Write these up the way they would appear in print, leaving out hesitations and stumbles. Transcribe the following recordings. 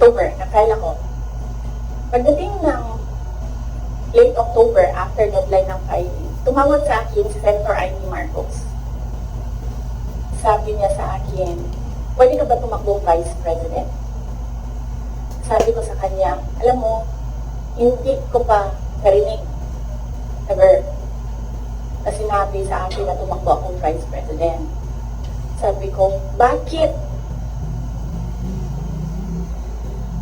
October, na-file ako. Pagdating ng late October, after deadline ng filing, tumawag sa akin si Senator Amy Marcos. Sabi niya sa akin, pwede ka ba tumakbong Vice President? Sabi ko sa kanya, alam mo, hindi ko pa narinig, ever, na sinabi sa akin na tumakbo akong Vice President. Sabi ko, bakit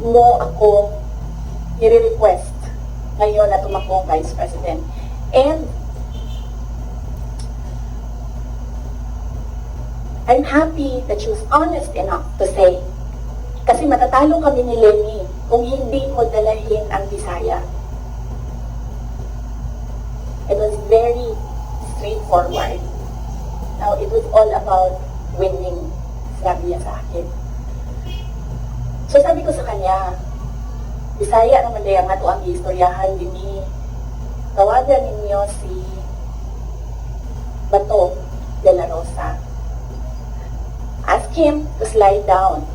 mo ako i-request ngayon na tumakbo ang Vice President? And I'm happy that she was honest enough to say, kasi matatalo kami ni Lenny kung hindi mo dalahin ang Bisaya. It was very straightforward. Now, it was all about winning, sabi niya sa akin. So sabi ko sa kanya, Bisaya naman dayang ato ang istoryahan din ni tawagan ninyo si Bato de la Rosa. Ask him to slide down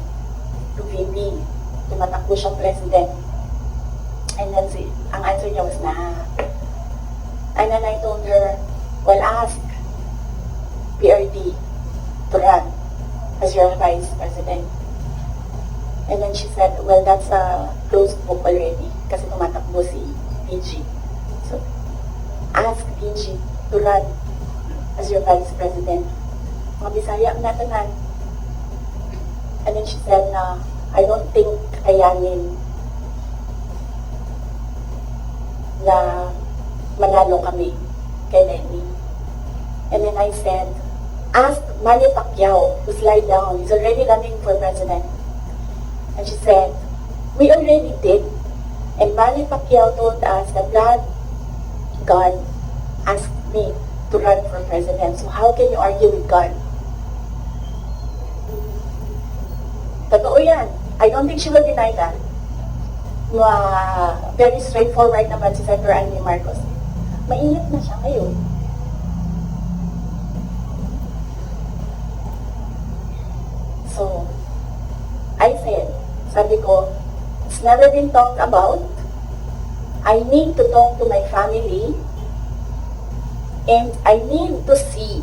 to VP, tumatakbo siyang president. And then ang answer niya was na. And then I told her, well, ask PRD to run as your vice president. And then she said, well, that's a closed book already kasi tumatakbo si PG. So, ask PG to run as your vice president. Mga Bisaya ang natanan. And then she said na, I don't think kayanin na manalo kami kay Lenny. And then I said, ask Manny Pacquiao to slide down. He's already running for president. And she said, we already did. And Manny Pacquiao told us that God asked me to run for president. So how can you argue with God? Totoo yan. I don't think she will deny that. Very straightforward naman si Senator Amy Marcos. Mainit na siya ngayon. So, I said, sabi ko, it's never been talked about. I need to talk to my family and I need to see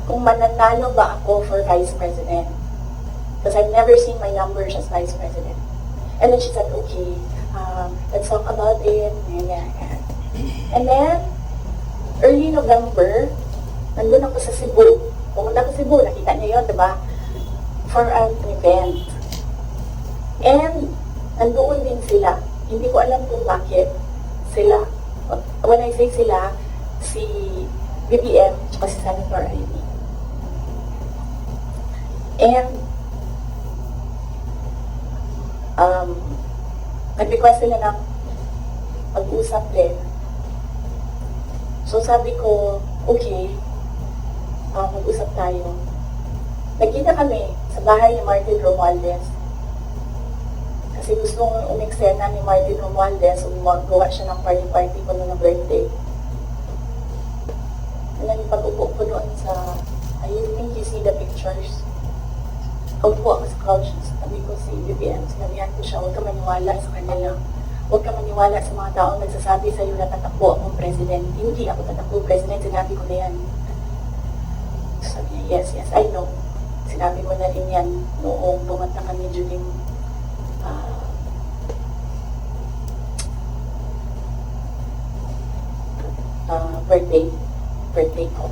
kung mananalo ba ako for Vice President. Because I've never seen my numbers as Vice President. And then she said, okay, let's talk about it. And then, early November, nandun ako sa Cebu. Pumunta ko sa Cebu, nakita niyo yun, diba? For an event. And, nandoon din sila. Hindi ko alam kung bakit sila. When I say sila, si BBM, tsaka si Senator Amy. And, nag-request sila ng mag-usap din. So sabi ko, okay, mag-usap tayo. Nagkita kami sa bahay ni Martin Romualdez. Kasi gusto kong umeksena ni Martin Romualdez, magawa siya ng party-party ko na birthday. And then pag-upo ko doon sa, I think you see the pictures. Kaupo ako sa couch, sabi ko si BBM, sinabihan ko siya, huwag ka maniwala sa kanila. Huwag ka maniwala sa mga taong nagsasabi sa iyo na tatakbo akong president. Hindi ako tatakbo president, sinabi ko na yan. Sabi niya, yes, I know. Sinabi mo na rin yan noong pumunta kami during birthday ko.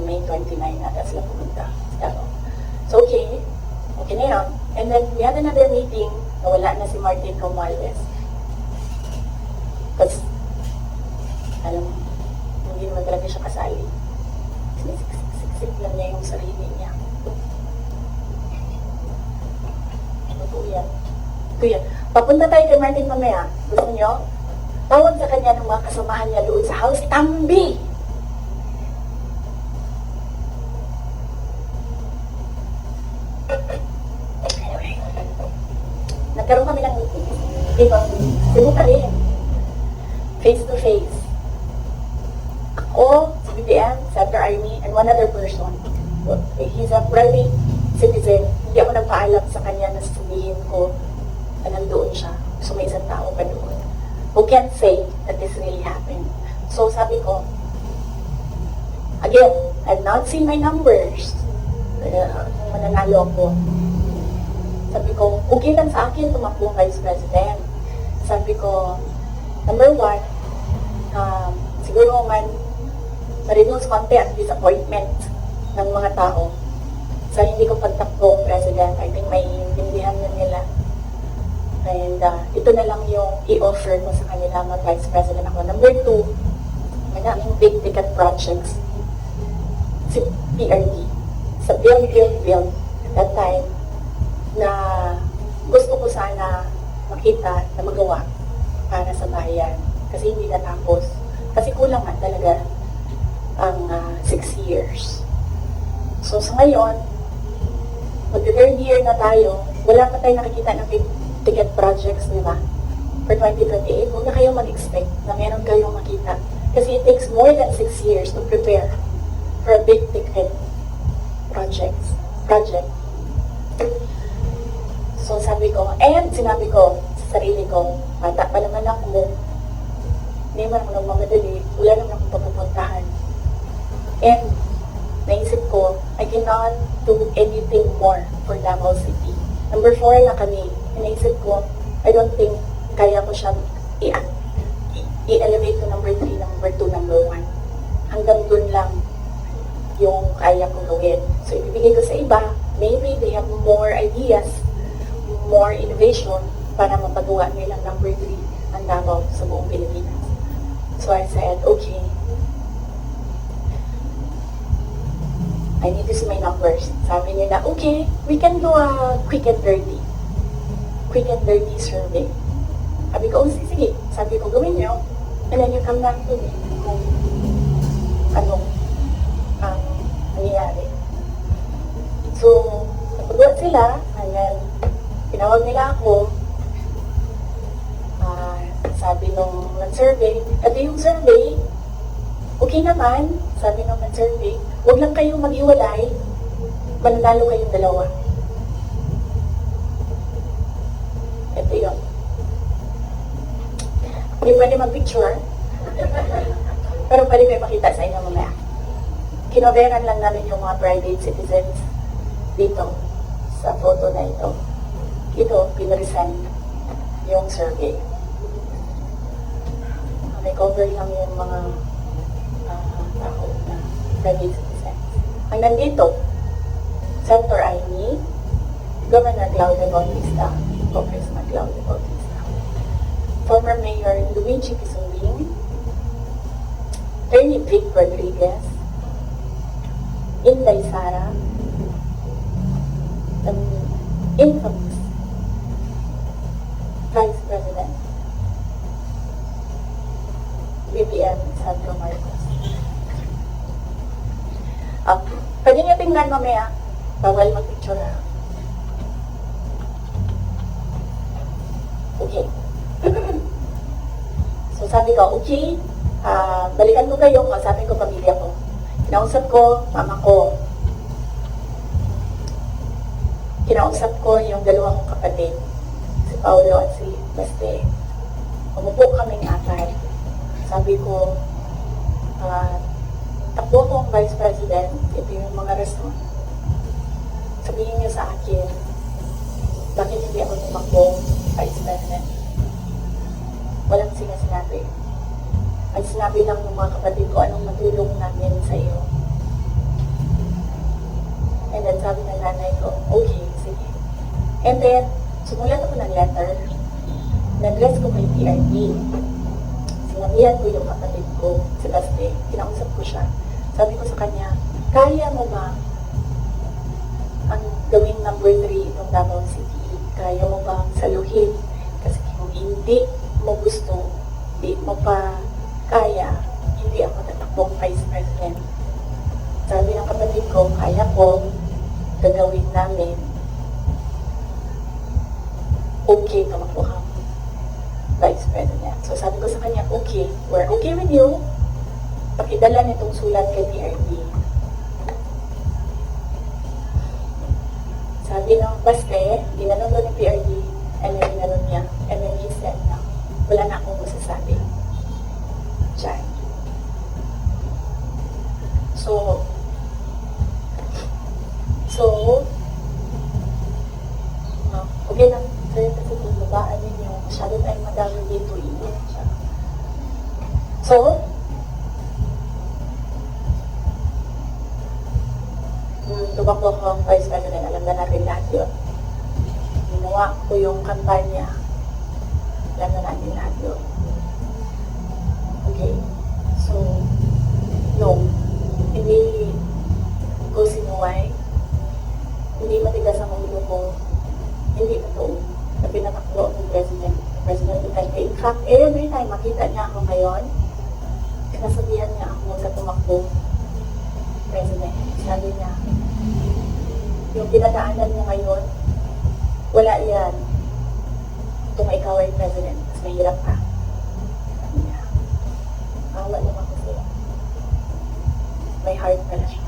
May 29 na sila pumunta. So, okay na yun. And then, we had another meeting na wala na si Martin Romualdez. Because, alam mo, hindi naman talaga siya kasali. Sinisiksik lang niya yung sarili niya. Ito yan. Papunta tayo kay Martin mamaya. Gusto niyo? Tawag sa kanya ng mga kasamahan niya doon sa house. Tambi! Anyway, nagkaroon kami ng meeting. Diba? Cebu pa rin. Face to face. Ako, si BBM, Senator Amy, and one other person. He's a private citizen. Hindi ako nagpaalam sa kanya na sabihin ko na nandoon siya. So may isang tao pa doon who can say that this really happened. So sabi ko, again, I've not seen my numbers. Kung mananalo ako. Sabi ko, okay lang sa akin tumakbo Vice President. Sabi ko, number one, siguro man ma-reduce konti ang disappointment ng mga tao sa hindi ko pagtakbo President. I think may intindihan na nila. And ito na lang yung i-offer ko sa kanila mag-Vice President ako. Number two, madaming big ticket projects. Si PRD. Sa build at that time na gusto ko sana makita na magawa para sa bayan. Kasi hindi natapos. Kasi kulang nga talaga ang 6 years. So sa ngayon, mag-third year na tayo, wala pa tayo nakikita ng big ticket projects, di ba? For 2028, huwag na kayong mag-expect na meron kayong makita. Kasi it takes more than 6 years to prepare for a big ticket project. So sabi ko, and sinabi ko sa sarili ko, bata pa naman ako, hindi man ako nagmamadali, wala naman akong papupuntahan. And naisip ko, I cannot do anything more for Davao City. Number 4 na kami. Naisip ko, I don't think kaya ko siyang i-elevate to number 3, number 2, number 1. Hanggang dun lang yung kaya kong gawin. So, ibibigay ko sa iba, maybe they have more ideas, more innovation para mapagawa nilang number 3 ang Davao sa buong Pilipinas. So, I said, okay, I need to see my numbers. Sabi nila, okay, we can do a quick and dirty survey. Sabi ko, oh, sige. Sabi ko, gawin nyo. And then you come back to me kung anong nangyayari. So, napagawa sila, and then tinawag nila ako. Sabi nung nag-survey, at yung survey, okay naman, sabi nung nag-survey, huwag lang kayong mag-iwalay, mananalo kayong dalawa. Ito yun. Hindi pwede mag-picture, pero pwede kayo makita sa inyo mamaya. Kinoveran lang namin yung mga private citizens dito, sa photo na ito. Ito, pinresent yung survey. May cover lang yung mga tao na private citizens. Ang nandito, Senator Amy, Governor Claudio Bautista, Congressman Claudio Bautista, former Mayor Luigi Quisumbing, Attorney Vic Rodriguez, Inday Sara, infamous Vice President, BBM Sandro Marcos. Pwede niyo tingnan mamaya, bawal mag-picture na. Okay. So sabi ko, okay, balikan ko kayo, kausapin ko pamilya ko. Kinausap ko, mama ko. Kinausap ko yung dalawa kong kapatid, si Paolo at si Baste. Umupo kaming apat. Sabi ko, takbo kong Vice President, ito yung mga rason. Sabihin niyo sa akin, bakit hindi ako tumakbo Vice President? Walang sinasabi. Ang sinabi lang ng mga kapatid ko, anong matulong namin sa iyo. And then sabi ng nanay ko, okay, sige. And then, sumulat ako ng letter, nag-address ko kay PRD. Sinabihan ko yung kapatid ko, si Baste, kinausap ko siya. Sabi ko sa kanya, kaya mo ba ang gawing number 3 itong Davao City? Kaya mo ba saluhin? Kasi kung hindi mo gusto, hindi mo pa kaya, hindi ako tatakbong Vice President. Sabi ng kapatid ko, kaya ko, gagawin namin. Okay, tumakbo ka Vice President. So sabi ko sa kanya, okay, we're okay with you. Pakidala nitong sulat kay PRD. Sabi ng Baste, ginanon doon ni PRD, and then ginanon Okay lang, sir, kasi kung babaan ninyo, masyado tayong madami dito, iyan siya. So, tumakbo ko ang Vice President, alam na natin lahat yun. Ginawa ko yung kampanya, alam na natin lahat yun. Okay, so, no, hindi ko sinuway, hindi matigas ang ulo ko, hindi totoo na pinatakbo ng President Duterte. In fact, every time makita niya ako ngayon, sinasabihan niya ako huwag ka tumakbo, President. Sabi niya, yung pinadaanan mo ngayon, wala yan. Kung ikaw ay President, mas mahirap ka. Sabi niya, awa naman ko sila. May heart pala siya.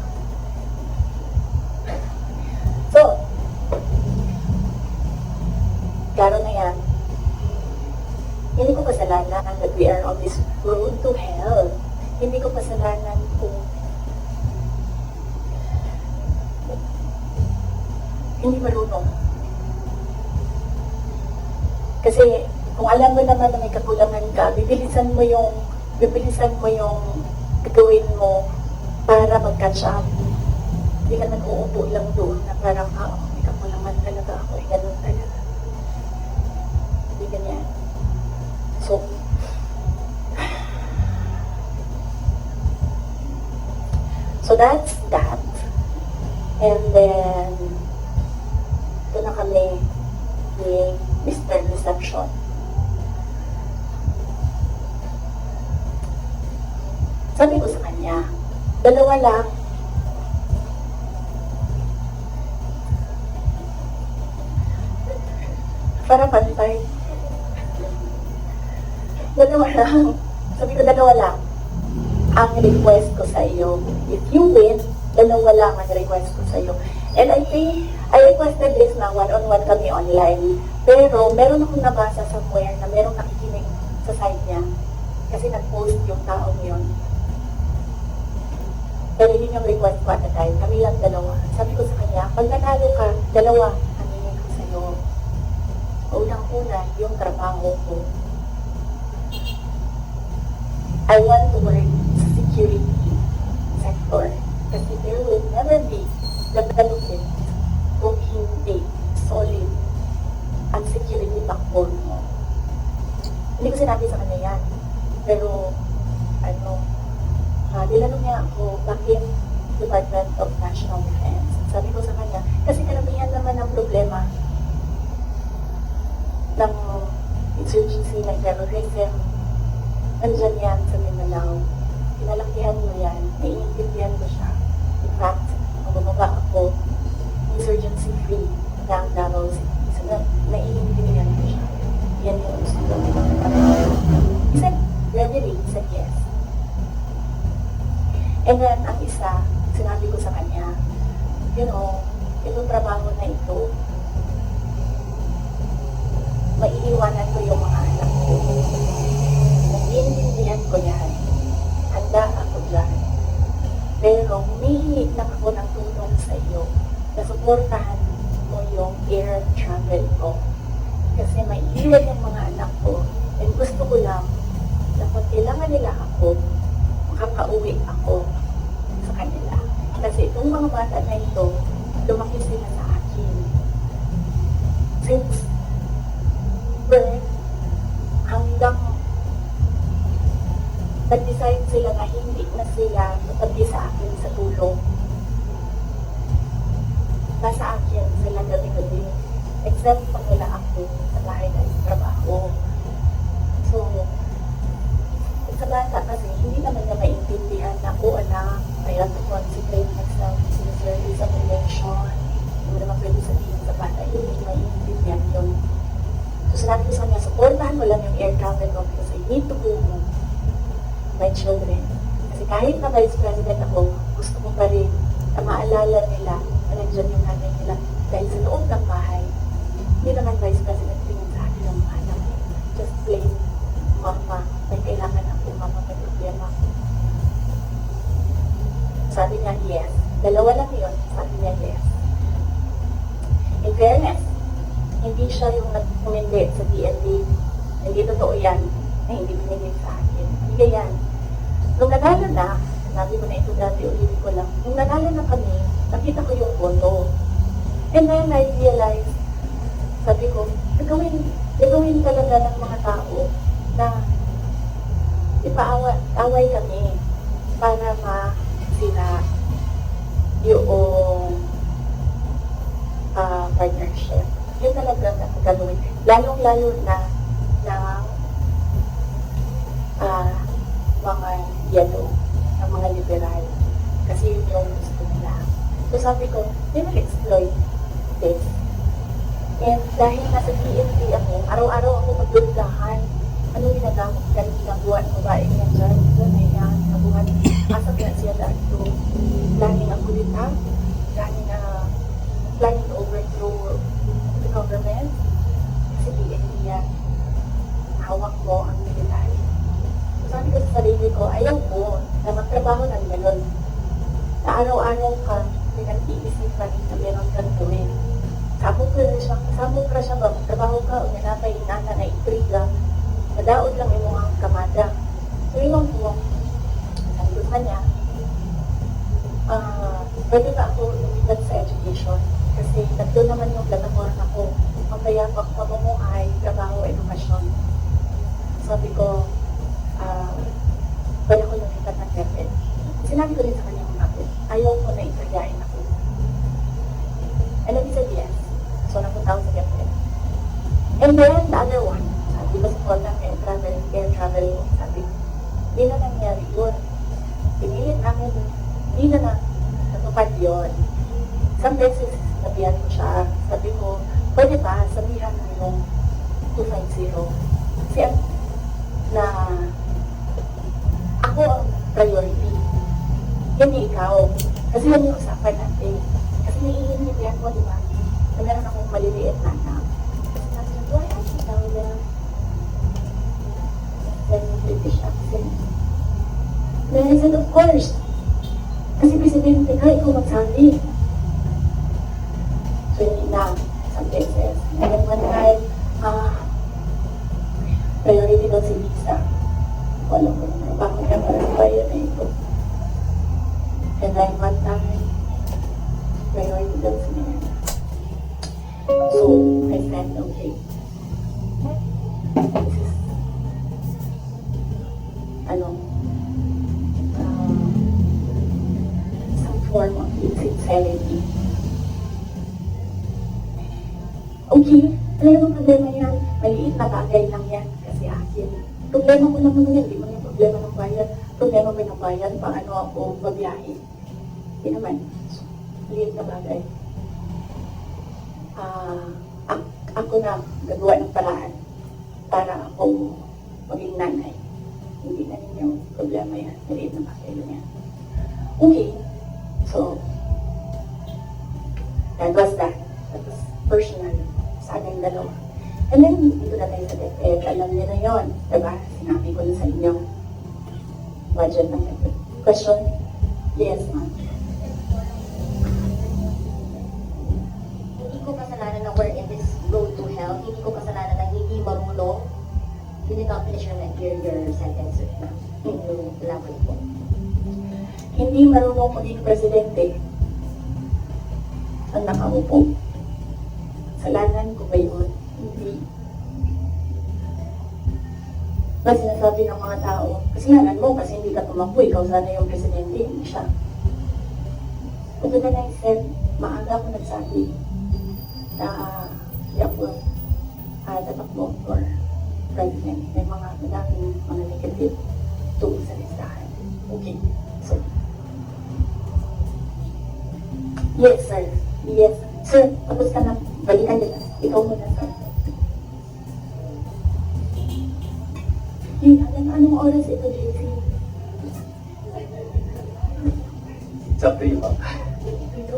So, klaro na yan. Hindi ko kasalanan that we are on this road to hell. Hindi ko kasalanan kung hindi marunong. Kasi kung alam mo naman na may kakulangan ka, bibilisan mo yung gagawin mo para mag-catch up. Hindi ka nag-uupo lang doon na parang, may kakulangan talaga ako, ganun talaga. Hindi ganyan. So that's that. And then, ito na kami ni Mr. Deception. Sabi ko sa kanya, dalawa lang. Para pantay. Dalawa lang. Sabi ko, dalawa lang. Ang request ko sa iyo. If you win, dalawa lang ang request ko sa iyo. And I think, I requested this na one-on-one kami online. Pero, meron akong nabasa somewhere na merong nakikinig sa side niya. Kasi nag-post yung taong yun. Pero yun yung request ko at the time. Kami lang dalawa. Sabi ko sa kanya, pag nanalo ka, dalawa ang hingin ko sa iyo. Unang-una, yung trabaho ko. I want to work sa security sector. Kasi there will never be development kung hindi solid ang security backbone mo. Hindi ko sinabi sa kanya yan. Pero, nilanong niya ako, bakit Department of National Defense? Sabi ko sa kanya, kasi karamihan naman ang problema ng insurgency ng terrorism, nandyan yan sa Mindanao. Pinalakihan mo yan, naiintindihan ko siya. In fact, kung bumaba ako, insurgency free na ang Davao City. So, naiintindihan ko siya. Yan yung gusto ko. He said, readily, he said yes. And then, ang isa, sinabi ko sa kanya, itong trabaho na ito, maiiwanan ko yung mga anak ko. Naiintindihan ko yan. Handa ako dyan. Pero humihingi lang ako ng tulong sa iyo na suportahan mo yung air travel ko. Kasi maiiwan yung mga anak ko. And gusto ko lang na pag kailangan nila ako, makakauwi ako sa kanila. Kasi itong mga bata na ito, lumaki sila sa akin. Since birth, hanggang nag-decide sila na hindi na sila matabi sa akin sa tulong. Nasa akin sila gabi-gabi. Except pag wala ako sa bahay na trabaho. So, sa bata kasi, hindi naman niya maintindihan na, anak, I have to concentrate myself in the service of the nation. Hindi mo naman pwede sabihin sa bata, hindi maintindihan yun. So, sinabi ko sa kanya, supportahan mo lang yung air travel ko because I need to go home my children. Kasi kahit na Vice President ako, gusto ko pa rin na maalala nila na nandiyan yung nanay nila dahil sa loob ng bahay. Hindi naman Vice President tingin sa akin ng mga anak. Just plain, mama, may kailangan ako, mama, may problema ako. Sabi niya, yes. Dalawa lang yun. Sabi niya, yes. In fairness, hindi siya yung nag-commendate sa DND. Hindi totoo yan na hindi binigay sa akin. Bigay yan. Nung nagala na, sinabi ko na ito dati, ulitin ko lang. Nung nagala na kami, nakita ko yung photo. And then I realized, sabi ko, gagawin talaga ng mga tao na ipaaway kami para masira yung partnership. Yun talaga ang gagawin. Lalong-lalo na mga yellow, ng mga liberal. Kasi yun yung gusto nila. So sabi ko, they will exploit this. And dahil nasa PNP ako, araw-araw ako magduldahan. Ano ginagawa ng babae niya dyan? Diyan ay yan, nabuhat. Asa kaya siya dito? Planning ang kulita? Planning to overthrow the government? Kasi PNP yan. Hawak mo ang military. So sabi ko sa sarili ko, ayaw ko na magtrabaho ng gano'n. Na araw-araw ka, pinag-iisipan na meron kang gawin. Sabong ka siya ba, magtrabaho ka o nanapay inana na intriga, madaod lang yung mga kamada. So yun po, sabi ko sa kanya, pwede ba ako lumipat sa education? Kasi tatlo naman yung plataforma ko. Ang kaya pamumuhay, trabaho, edukasyon. Sabi ko, pwede ko lumipat ng DepEd. Sinabi ko rin sa kanya kung bakit. Ayaw ko na itragain ako. And then he said yes. So napunta ako sa DepEd. And then the other one, sabi ko sa call ng air travel, sabi, hindi na nangyari yun. Pinilit namin, hindi na natupad yun. Some beses, sabihan ko siya, sabi ko, pwede ba sabihan mo yung 250? Kasi na ako ang priority. Hindi ikaw. Kasi yan yung usapan natin. Kasi naiintindihan mo, di ba? Na meron akong maliliit na anak. Kasi sabi niya, why are you tell them? Then British accent. Then I said, of course. Kasi presidente ka, ikaw magsabi. So hindi na, some places. And then one time, priority daw si Lisa. Wala ko na, bakit niya parang bayan na ito. And then one time, priority daw si Miranda. So, I said, okay. This is, some form of insincerity. Okay, wala namang problema yan. Maliit na bagay lang yan kasi akin. Problema ko lang naman yan, di man yung problema ng bayan. Problema mo ng bayan, paano ako babiyahe. Hindi naman. So, maliit na bagay. Ako na gagawa ng paraan para ako maging nanay. Hindi na ninyo problema yan. Maliit na bagay lang yan. Okay. So, that was that. That was personal sa aming dalawa. And then, dito na tayo sa DepEd. Alam niyo na yun. Diba? Sinabi ko na sa inyo. Budget ng DepEd. Question? Yes, ma'am. Hindi ko kasalanan na we're in this road to hell. Hindi ko kasalanan na hindi marunong. Din-accomplish your sentence. Can you elaborate po? Hindi marunong maging presidente ang nakaupo. Kasalanan ko ba yun? Hindi. Kasi sinasabi ng mga tao, kasalanan mo kasi hindi ka tumakbo, ikaw sana yung presidente, hindi siya. Kung na I said, maaga ako nagsabi na hindi ako tatakbo for president. May mga madaming mga negative tungkol sa listahan. Okay. So, yes, sir. Yes. Sir, tapos ka na. Balikan nila. Ikaw muna, sir. Anong oras ito, JC? It's up to you, ma'am. Ito?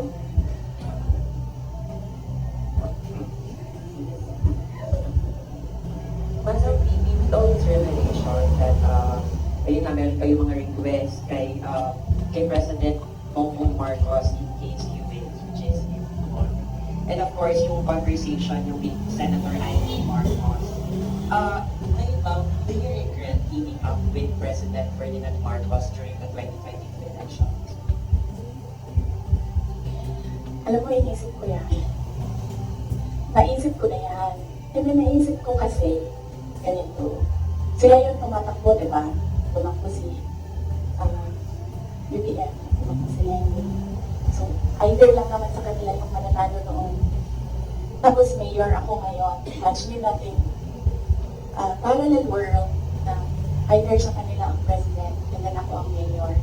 Pastor PB, with all this revelation that ayun na meron kayo mga request kay President Bongbong Marcos in case you win, which is you. And of course, yung conversation yung with Senator Amy Marcos. Ngayon ma'am, do you regret teaming up with President Ferdinand Marcos during the 2022 elections? Alam mo, inisip ko yan. Naisip ko na yan. And then naisip ko kasi, ganito. Sila yung tumatakbo, di ba? Tumakbo si UPM. Tumakbo sila yung so, either lang naman sa kanila yung mananalo noon. Tapos mayor ako ngayon. Imagine natin, parallel world na either sa kanila ang president and then ako ang mayor.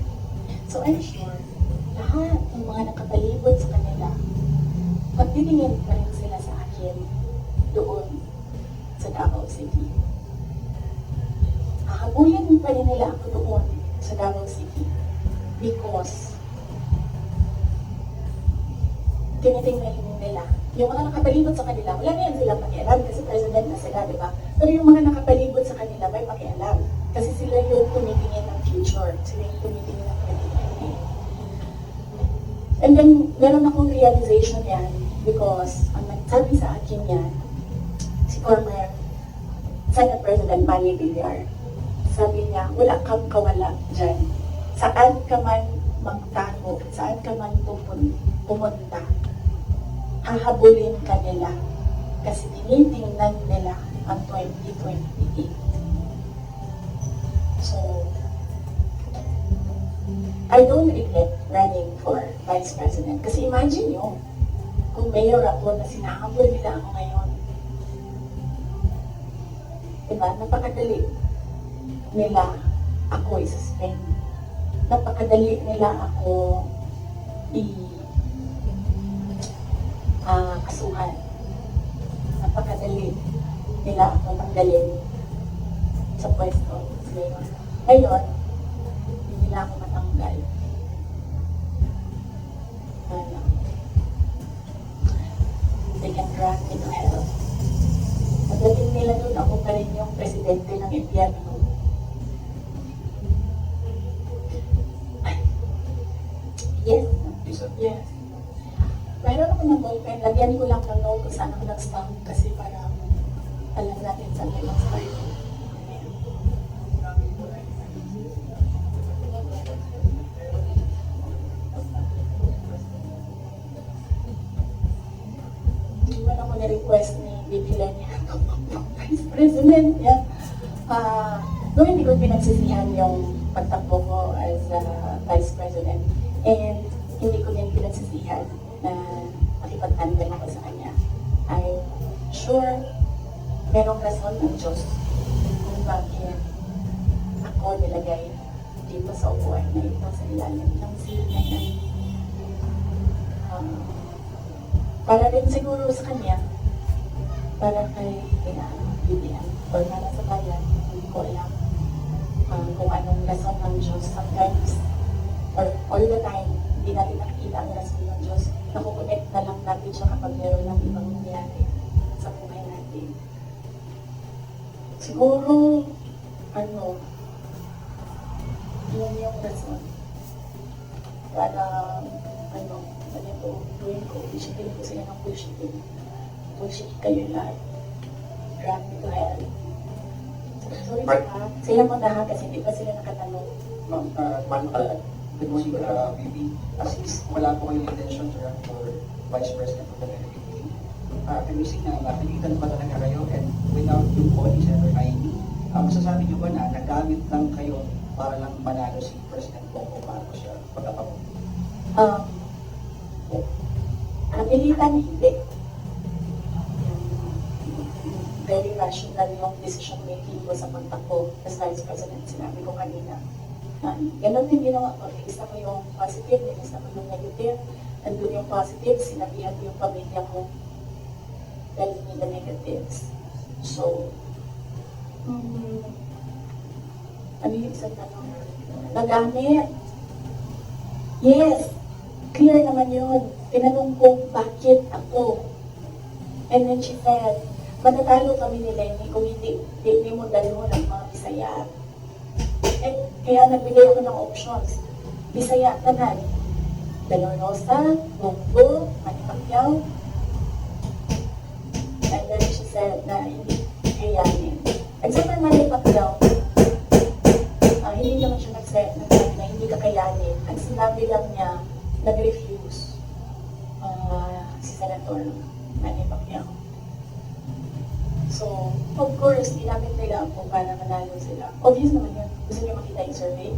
So I'm sure, lahat ng mga nakapalibot sa kanila, magtitingin pa rin sila sa akin doon sa Davao City. Hahabulin pa rin nila ako doon sa Davao City because tinitingnan nila. Yung mga nakapalibot sa kanila, wala na yan silang pakialam kasi president na sila, di ba? Pero yung mga nakapalibot sa kanila, may pakialam. Kasi sila yung tumitingin ng future. Sila yung tumitingin ng 2020. And then, meron akong realization yan because ang nagsabi sa akin yan, si former Senate President Manny Villar, sabi niya, wala kang kawala dyan. Saan ka man magtago, saan ka man pumunta, hahabulin ka nila kasi tinitingnan nila ang 2028. So, I don't regret running for Vice President. Kasi imagine nyo, kung mayor ako na sinahabol nila ako ngayon. Diba? Napakadali nila ako i-suspend. Napakadali nila ako kasuhan. Napakadali nila ako tanggalin sa pwesto sa mayor. Ngayon, hindi nila ako matanggal. They can drag me to hell. Pagdating nila doon, ako pa rin yung presidente ng impyerno. Yes. Yes. Mayroon ako ng ballpen. Lagyan ko lang ng note kung saan ako nag-stamp kasi para alam natin saan kayo mag-start. Hindi man ako na-request ni Bibi Lenya Vice President niya. No, hindi ko pinagsisihan yung pagtakbo ko as Vice President. And hindi ko din pinagsisihan na makipagtandem ako sa kanya. I'm sure merong rason ng Diyos kung bakit ako nilagay dito sa upuan na ito sa ilalim ng seal na yan. Para rin siguro sa kanya, para kay BBM or para sa bayan, hindi ko alam kung anong rason ng Diyos. Sometimes, or all the time, hindi natin nakikita ang rason ng Diyos. Nakukonect na lang natin siya kapag meron ng ibang nangyari sa buhay natin. Siguro, yun yung rason. Para, ganito, gawin ko, bullshitin ko sila ng bullshitin. Bullshit kayo lahat. Drag me to hell. Sorry sila muna kasi hindi pa sila nakatanong. Ma'am, good morning, Bibi. Since wala po kayong intention to run for Vice President of the Philippines, can you say na napilitan pa talaga kayo and without yung call ni Senator Amy, masasabi niyo ba na nagamit lang kayo para lang manalo si President Bongo Marcos sa pagkapango? Napilitan hindi. Very rational yung decision making ko sa pagtakbo as Vice President. Sinabi ko kanina. Ganon din ginawa ko. Nilista ko yung positive, nilista ko yung negative. Nandun yung positive, sinabihan ko yung pamilya ko. Tell me the negatives. So, ano yung isang tanong? Nagamit. Yes. Clear naman yun. Tinanong ko, bakit ako? And then she said, matatalo kami ni Lenny kung hindi mo dalhin ng mga Bisaya. Eh, kaya nagbigay ako ng options. Bisaya tanan. Dolorosa, Bongo, Manny Pacquiao. said na hindi kayanin. Except for Manny Pacquiao, hindi naman siya nagsabi na hindi kakayanin. Ang sinabi lang niya, nag-refuse si Senator Manny Pacquiao. So, of course, ginamit nila ako para manalo sila. Obvious naman yun. Gusto niyo makita yung survey?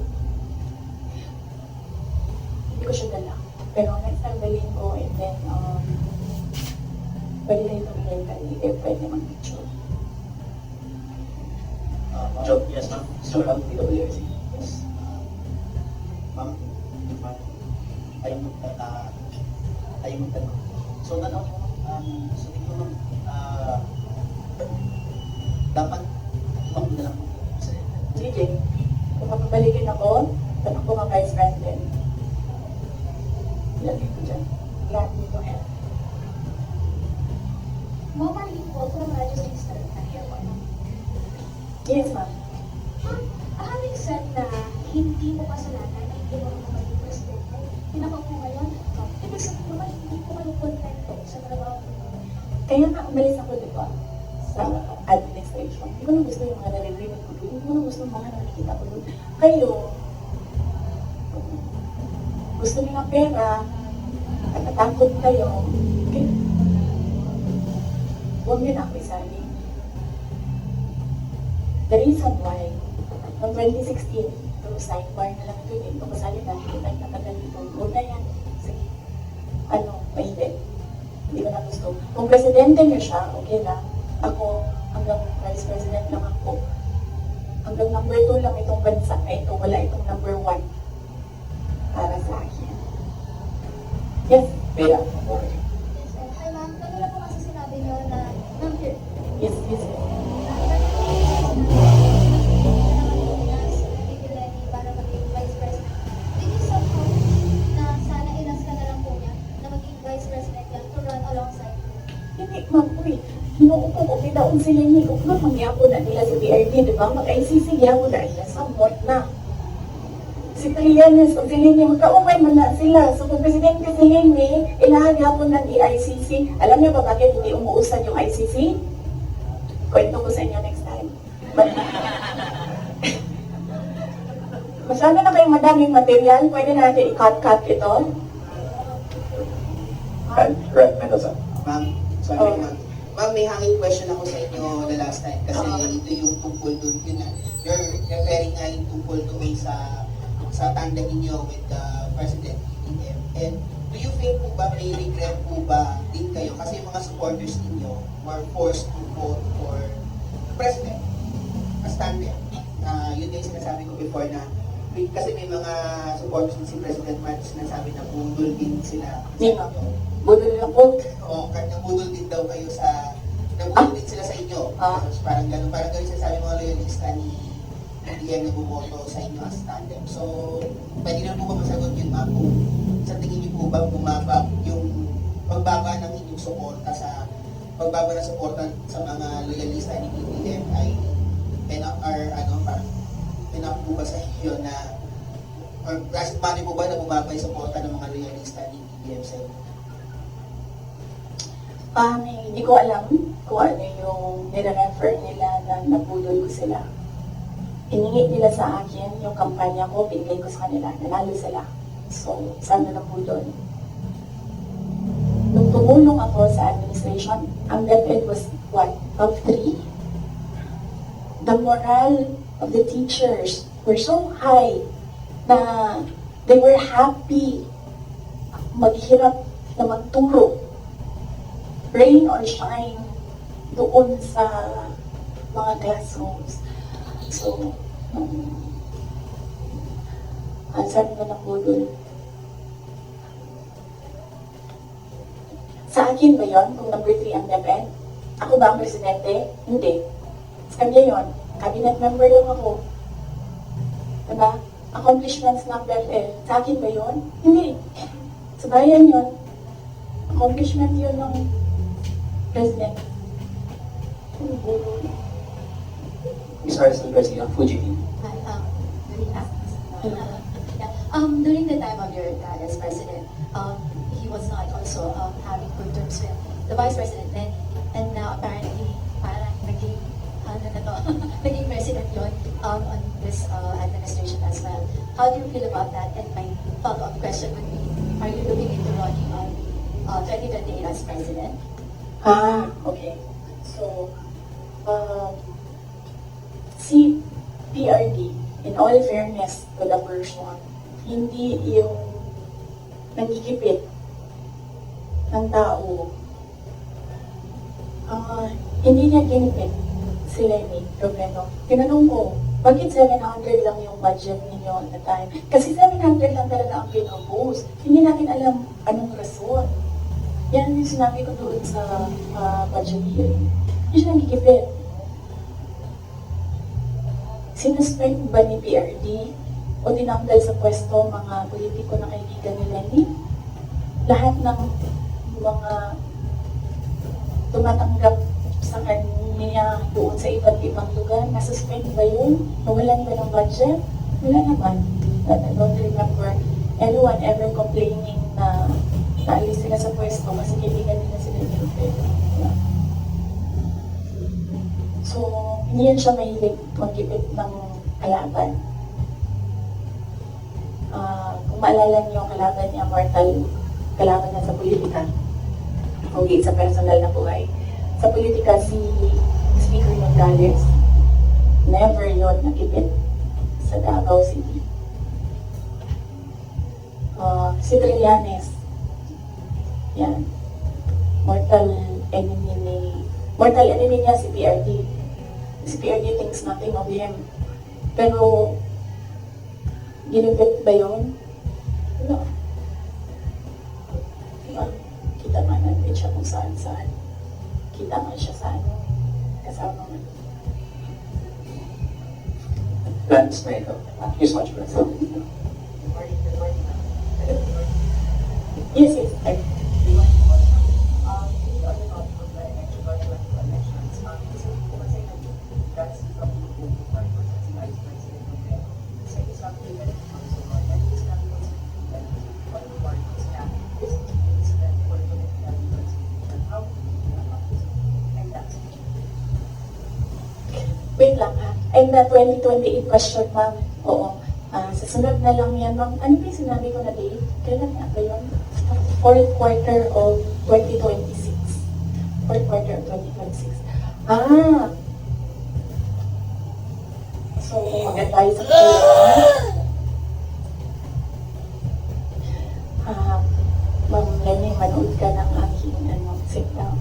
Hindi ko siya dala. Pero next time dalhin ko and then, pwede rin tumingin ka if pwede mag-picture. Joe, yes, ma'am. So, ang PWRC. Yes. Ma'am, ay magtanong. So, ano, sa tingin mo, dapat ibang na lang po sa Sige, kung mapabalikin ako, tanong ko ka Vice President. Ilagay ko dyan. Lahat dito eh. Ma'am Marlene po from Registry Star Airport. Yes, ma'am. Having said na hindi mo kasalanan na hindi mo maging presidente, pinaka po ngayon, ibig sabihin mo ba hindi po kayo kontento sa trabaho mo? Kaya nga umalis ako, di ba? Sa administration. Hindi ko na gusto yung mga naririnig ko doon. Hindi ko na gusto yung mga nakikita ko doon. Kayo, gusto niyo ng pera, at natakot kayo, okay? Huwag niyo na ako isali. The reason why, noong 2016, ito sidebar na lang ito, hindi ko kasali na, hindi tayo natagal dito. Huwag na yan. Sige. Hindi. Hindi ko na gusto. Kung presidente niyo siya, okay lang. Ako, hanggang vice president lang ako. Hanggang number 2 lang itong bansa na ito. Wala itong number 1 para sa akin. Yes, Bella. Yes, and hi ma'am, kanina po kasi sinabi niyo na, ma'am, here, Yes, yes. para maging vice president. Did you somehow na sana inas ka na lang po niya na maging vice president niya to run alongside you? Hindi, ma'am, uy. Hinuupo ko, pinaon sila niya. Kung na mangyapo na nila sa BRD, di ba? Mag-ICC, yapo na nila. Somewhat na. Si Trillanes, kung sila niya, magkaumay man na sila. So, kung Presidente sila niya, inahagapon ng ICC. Alam niyo ba bakit hindi umuusan yung ICC? Kwento ko sa inyo next time. But, masyado na kayong madaming material. Pwede natin i-cut-cut ito. Right, Mendoza. Ma'am, sorry Oh. ma'am. Ma'am, may hanging question ako sa inyo the last time kasi ito yung tungkol dun, yun nga, you're referring nga yung tungkol doon sa tandem ninyo with the President BBM. And do you feel po ba, may regret po ba din kayo kasi yung mga supporters ninyo were forced to vote for the President as tandem? Yun yung sinasabi ko before na kasi may mga supporters din si President Marcos sinasabi na budol din sila sa Nino. inyo. Budol ako. Oo, nabudol din daw kayo sa, nabudol din sila sa inyo. Tapos parang ganun sinasabi ng mga loyalista ni BBM na bumoto sa inyo as tandem. So, pwede na po ba masagot yun, ma'am, kung sa tingin niyo po ba bumaba yung pagbaba ng inyong suporta sa pagbaba ng suporta sa mga loyalista ni BBM ay enough po ba sa inyo na or plastic money po ba na bumaba yung suporta ng mga loyalista ni BBM sa inyo? Hindi ko alam kung ano yung nire-refer nila na nabudol ko sila. Iningi nila sa akin yung kampanya ko, binigay ko sa kanila, nanalo sila. So, sana nabudol. Nung tumulong ako sa administration, ang DepEd was what? Top 3? The morale of the teachers were so high na they were happy maghirap na magturo. Rain or shine doon sa mga classrooms. So, ang sabi ko ng budol. Sa akin ba yun, kung number 3 ang DepEd? Ako ba ang presidente? Hindi. Sa kanya yun, cabinet member lang ako. Diba? Accomplishments ng DepEd. Sa akin ba yun? Hindi. Sa bayan yun. Accomplishment yun ng president. Ms. Arcel Garcia, Fuji TV. During the time of your dad as president, he was not also having good terms with the vice president, and now apparently How do you feel about that? And my follow-up question would be, are you looking into running on 2028 as president? Okay. So, si PRD, in all fairness to the person, hindi yung nagkikipit ng tao. Hindi niya kinipit si Lenny Robredo. Tinanong ko, bakit 700 lang yung budget ninyo at the time? Kasi 700 lang talaga ang pinopose. Hindi natin alam anong rason. Yan yung sinabi ko doon sa budget hearing. Hindi siya nagkikipit. Sinuspend ba ni PRD o tinanggal sa pwesto mga politiko na kaibigan ni Lenny? Lahat ng mga tumatanggap sa kanya doon sa iba't ibang lugar, nasuspend ba yun? Nawalan ba ng budget? Wala naman. But I don't remember anyone ever complaining na naalis sila sa pwesto kasi kaibigan nila sila ni Robredo. Yeah. So, hindi yan siya mahilig magkipit ng kalaban. Kung maalala niyo, kalaban niya, mortal kalaban niya sa politika. Okay, sa personal na buhay. Sa politika, si Speaker Nogales, never yon nakipit sa Davao City. Si Trillanes, yan, mortal enemy niya si PRD. Si PRD thinks nothing of him. Pero, ginipit ba yun? No. Diba? Kita nga natin siya kung saan-saan. Kita nga siya sa kasama nga. Lance Medo. He's much better. Yes. Wait lang ha. And the 2028 question, ma'am. Oo. Sa sunod na lang yan, ma'am. Ano ba yung sinabi ko na date? Kailan nga ba yun? Fourth quarter of 2026. Fourth quarter of 2026. So, mag-advise ako kayo. Ma'am Lenny, manood ka ng aking sit down.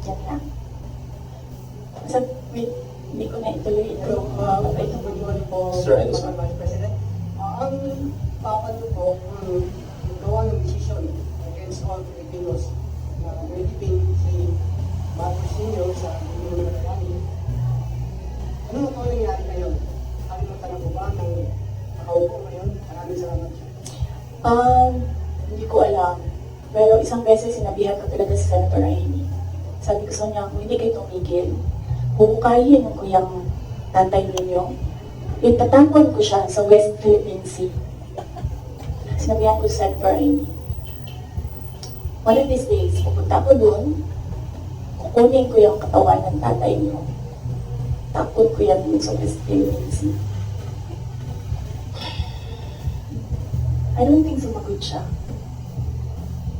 Yan lang. Wait, hindi ko na ituloy ito. Ito po yun po. Sir Edison. Vice President, ang papa niyo po, gawa ng desisyon against all Filipinos na nilipin si Marcos Sr. sa Pilipinas na Rani. Ano na po nangyari ngayon? Kalimutan na po ba ng nakaupo ngayon? Maraming salamat. Hindi ko alam. Pero isang beses sinabihan ko talaga si Senator Amy. Sabi ko sa niya, kung hindi kayo tumigil, bubukayin ko yung tatay ninyo. Itatapon ko siya sa West Philippine Sea. Sinabihan ko sa Senator Amy. One of these days, pupunta ko doon, kukunin ko yung katawan ng tatay niyo. Tapon ko yan dun sa West Philippine Sea. I don't think sumagot siya.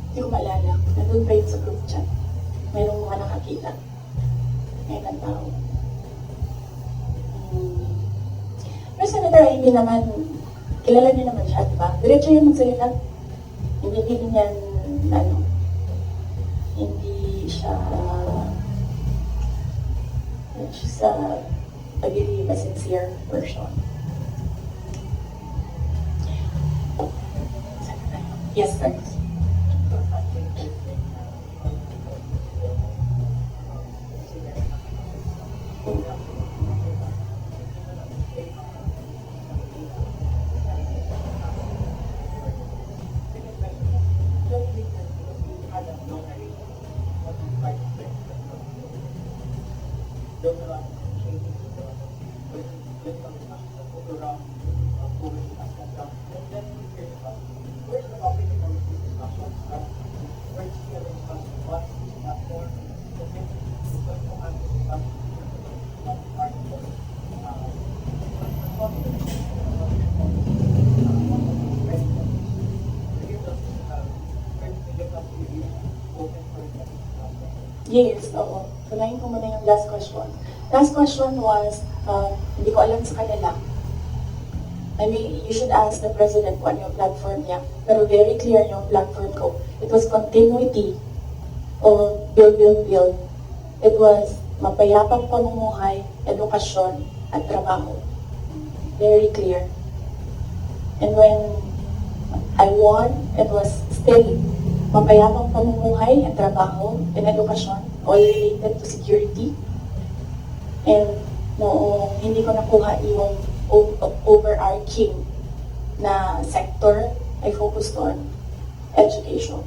Hindi ko maalala. Nandun pa yun sa group chat. Mayroong mga nakakita. Ngayon ang tao. Pero Senator Amy naman, kilala niyo naman siya, diba? Diretso yung magsalita. Hindi niya, hindi siya, she's a really a sincere person. Yes, sir. Yes, oo. Tunayin ko muna yung last question. Last question was, hindi ko alam sa kanila. I mean, you should ask the President kung ano yung platform niya. Pero very clear yung platform ko. It was continuity of build. It was mapayapang pamumuhay, edukasyon, at trabaho. Very clear. And when I won, it was still mapayapang pamumuhay at trabaho and edukasyon, all related to security. And noong hindi ko nakuha yung overarching na sector, I focused on education.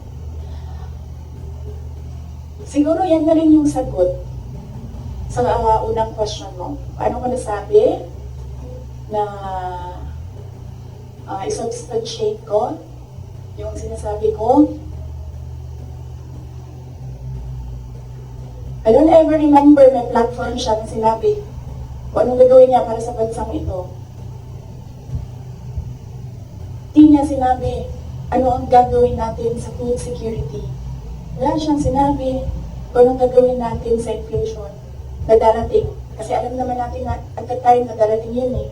Siguro yan na rin yung sagot sa unang question mo. Paano ko nasabi na i-substantiate ko yung sinasabi ko? I don't ever remember may platform siya na sinabi kung anong gagawin niya para sa bansang ito. Di niya sinabi ano ang gagawin natin sa food security. Wala siyang sinabi kung anong gagawin natin sa inflation na darating. Kasi alam naman natin na at the time na darating yun eh.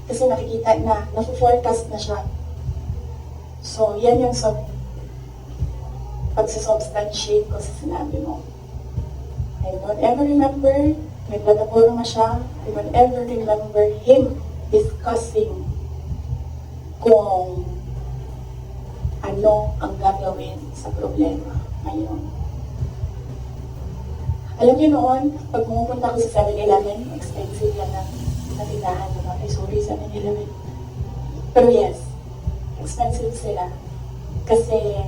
Kasi nakikita na, na-forecast na siya. So, yan yung pagsasubstantiate ko sa sinabi mo. I don't ever remember may plataforma siya. I don't ever remember him discussing kung ano ang gagawin sa problema ngayon. Alam niyo noon, pag pumupunta ko sa 7-Eleven, expensive yan na tindahan naman. Ay, sorry, 7-Eleven. Pero yes, expensive sila. Kasi,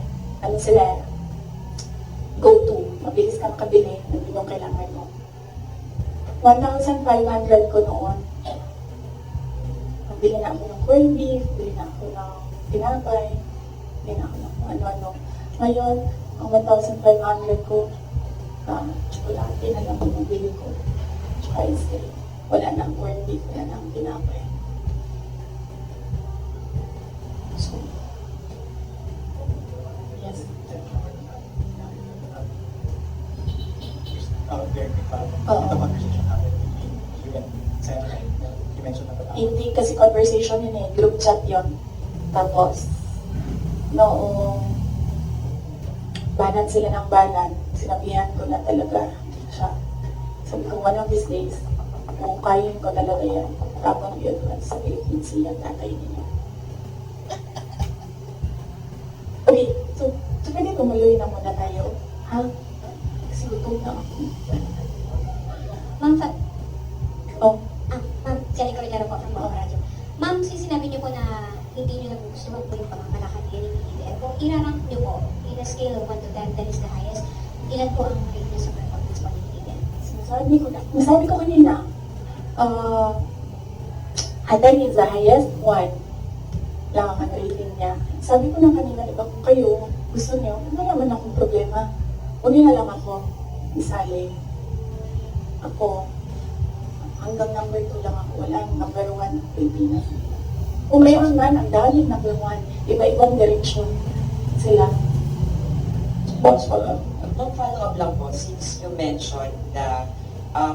ano sila, go-to. Mabilis kang kabili ng yung kailangan mo. 1,500 ko noon. Bili na ako ng corned beef, bili na ako ng tinapay, bili na ako ng ano-ano. Ngayon, ang 1,500 ko, tsokolate na lang ang bili ko. Tsaka ice cream. Wala nang corned beef, wala nang tinapay. So, yes. Very quick follow-up. Oo. The conversation happened between you and Senator, right? You mentioned about Hindi kasi conversation yun eh, group chat yun. Tapos, noong banan sila ng banan, sinabihan ko na talaga siya. Sabi ko, one of these days, kung kayin ko talaga yan, tapos yun sa Philippines siya, tatay niya. Okay, so pwede tumuloy na muna tayo. Ha? Kasi gutom na ako. Ma'am, Oh, Ma'am, Jenny Cordero po from Baong Radio. Ma'am, sinabi niyo po na hindi niyo nagugustuhan po yung pamamalakad niyo ni PBBM. Kung i-rank niyo po, in a scale of 1 to 10, 10 is the highest, ilan po ang rate niyo sa performance po ni PBBM? nasabi ko kanina, 10 is the highest, 1 lang ang rating niya. Sabi ko na kanina, diba, kung kayo gusto niyo, wala naman akong problema. Huwag niyo na lang ako isali. Ako, hanggang number 2 lang ako. Wala number 1 ng Pilipinas. Kung mayroon man, ang daming number 1. Iba-ibang direksyon sila. Box pala. Nung follow-up lang po, since you mentioned na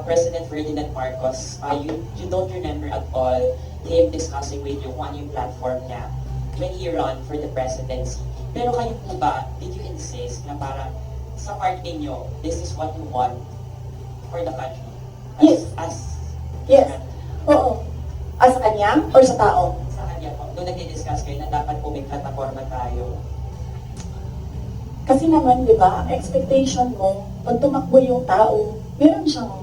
President Ferdinand Marcos, you don't remember at all him discussing with you kung ano yung platform niya when he run for the presidency. Pero kayo po ba, did you insist na parang sa part ninyo, this is what you want for the country? Yes. Yes. Oo. Sa kanya or sa tao? Sa kanya po, doon nag-discuss kayo na dapat po may plataforma tayo. Kasi naman, di ba, expectation mo, pag tumakbo yung tao, meron siyang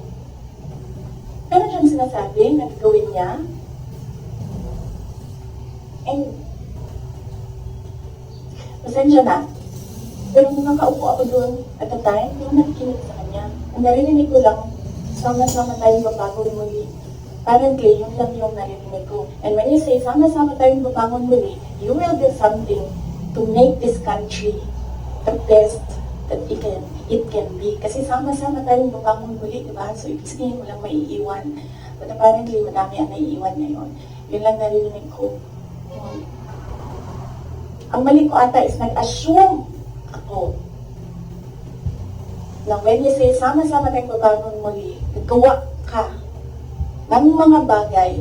sinasabi na gagawin niya. And, pasensya na. Pero nung nakaupo ako doon at the time, hindi ko nakikinig sa kanya. Ang narinig ko lang, sama-sama tayong babangon muli. Apparently, yun lang yung narinig ko. And when you say, sama-sama tayong babangon muli, you will do something to make this country the best that it can be. Kasi sama-sama tayong babangon muli, diba? So, ibig sabihin mo lang maiiwan. But apparently, madami ang naiiwan ngayon. Yun lang narinig ko. Ang mali ko ata is nag-assume ako na when you say sama-sama tayong babangon muli, nagawa ka ng mga bagay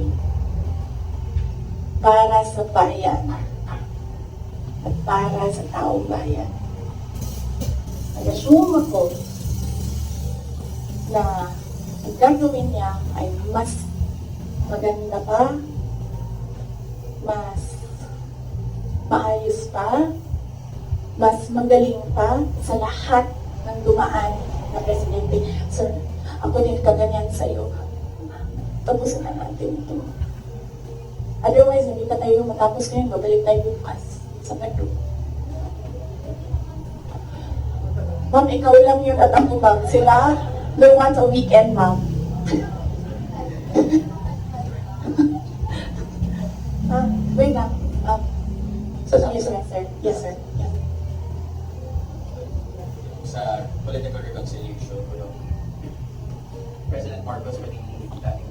para sa bayan at para sa taong bayan. Nag-assume ako na ang gagawin niya ay mas maganda pa, mas maayos pa, mas magaling pa sa lahat ng dumaan na presidente. Sir, ako din kaganyan sa'yo. Tapusin na natin ito. Otherwise, hindi pa tayo matapos ngayon, babalik tayo bukas sa Pedro. Ma'am, ikaw lang yun at ako, ma'am. Sila, no once a weekend, ma'am. Wait lang. Yes, sir. Yes, sir. Yeah. Sa political reconciliation, President Marcos pati dating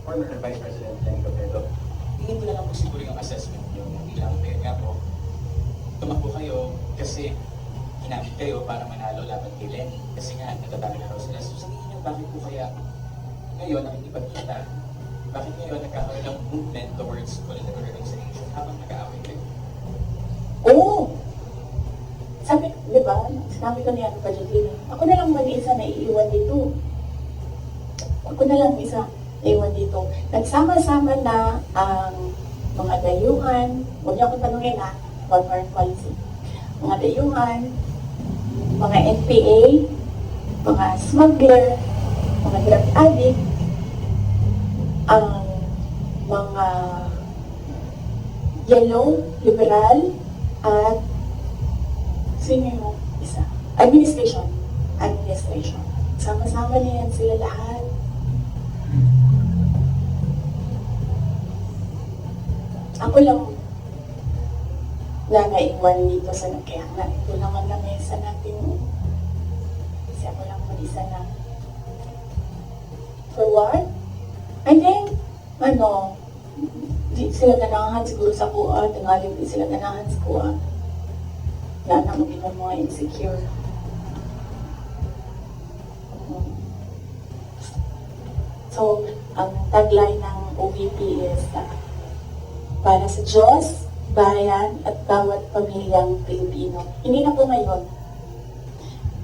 former Vice President Lenny Robredo, tingin ko na lang po siguro yung assessment nyo bilang kaya po tumakbo kayo kasi hinamit kayo para manalo laban kay Lenny kasi nga natatalo na raw sila. So sa tingin nyo, bakit po kaya ngayon nakikipagkita? Bakit ngayon nagkakaroon ng movement towards political reconciliation habang nag-aaway kayo? Oo! Sabi, di ba, sinabi ko niya, pa dyan, ako na lang mag-isa na iiwan dito. Ako na lang isa na iwan dito. Nagsama-sama na ang mga dayuhan, huwag niyo akong tanungin ha, about foreign policy. Mga dayuhan, mga NPA, mga smuggler, mga drug addict, ang mga yellow, liberal, at sino yung isa? Administration. Sama-sama niyan sila lahat. Ako lang na naiwan dito sa kaya nga ito naman na mesa natin. Kasi ako lang mag-isa na. For what? I think, di sila ganahan siguro sa kuha, tingaling di sila ganahan sa kuha. Yan ang mga insecure. So, ang tagline ng OVP is para sa Diyos, bayan, at bawat pamilyang Pilipino. Hindi na po ngayon.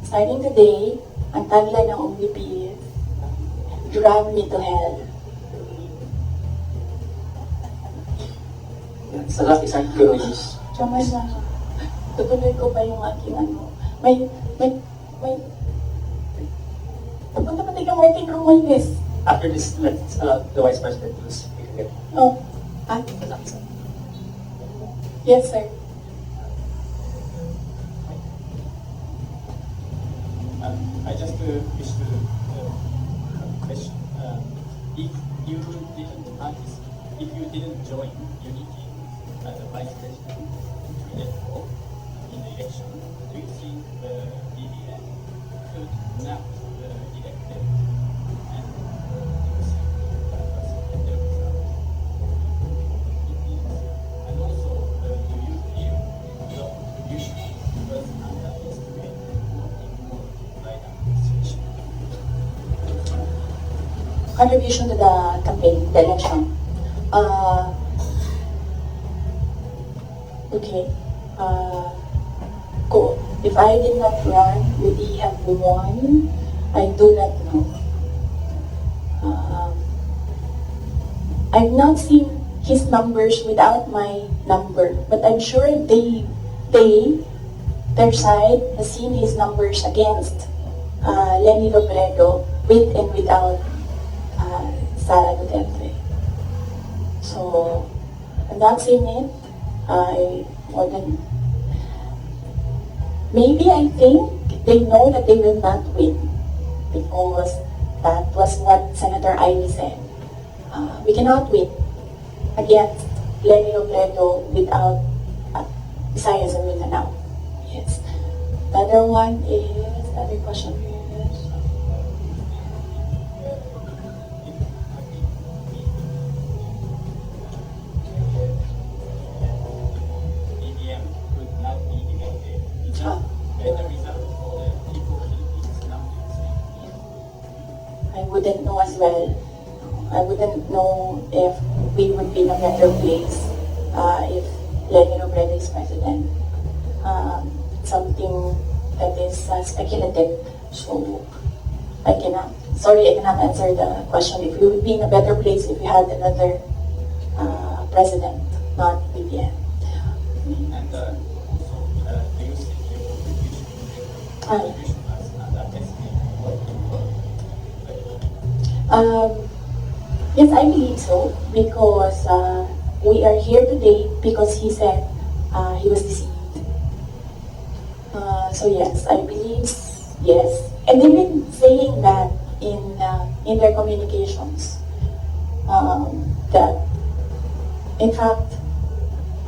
Starting today, ang tagline ng OVP is Drag Me to Hell. Sa isang curious. Tsaka na, tutuloy ko pa yung aking Pupunta pa tayo Martin Romualdez. After this, let's allow the Vice President to speak again. Oh, yes, sir. I just wish to question if you didn't join Unity as a vice president in the election, do you think the BBM could not elect them and and also do you feel your contribution was underestimated more right now situation? Contribution to the campaign, the election. Okay. If I did not run, would he have won? I do not know. I've not seen his numbers without my number, but I'm sure their side has seen his numbers against Lenny Robredo with and without Sara Duterte. So, I'm not seeing it. Maybe I think they know that they will not win because that was what Senator Ivy said. We cannot win against Lenny Robredo without Visayas and Mindanao. Yes. The other one is, the other question is, BBM could not be elected. It's just the result for the people Philippines now. I wouldn't know as well. I wouldn't know if we would be in a better place if Lenny Robredo is president. Something that is speculative. So I cannot answer the question if we would be in a better place if we had another president, not BBM. And also, do you think you should Ah, as an yes, I believe so because we are here today because he said he was deceived. So yes, I believe yes, and they've been saying that in their communications that in fact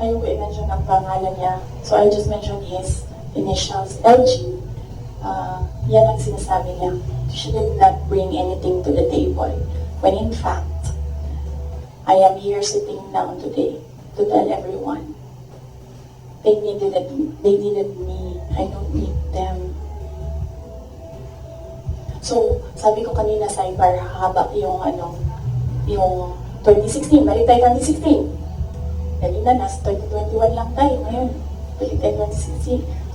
ayaw ko i-mention ang pangalan niya, so I just mentioned his initials, LG. Yan ang sinasabi niya. She did not bring anything to the table. When in fact, I am here sitting down today to tell everyone they needed me. I don't need them. So, sabi ko kanina sidebar, haba yung yung 2016, balik tayo 2016. Kanina, nasa 2021 lang tayo ngayon. Balik tayo 2016.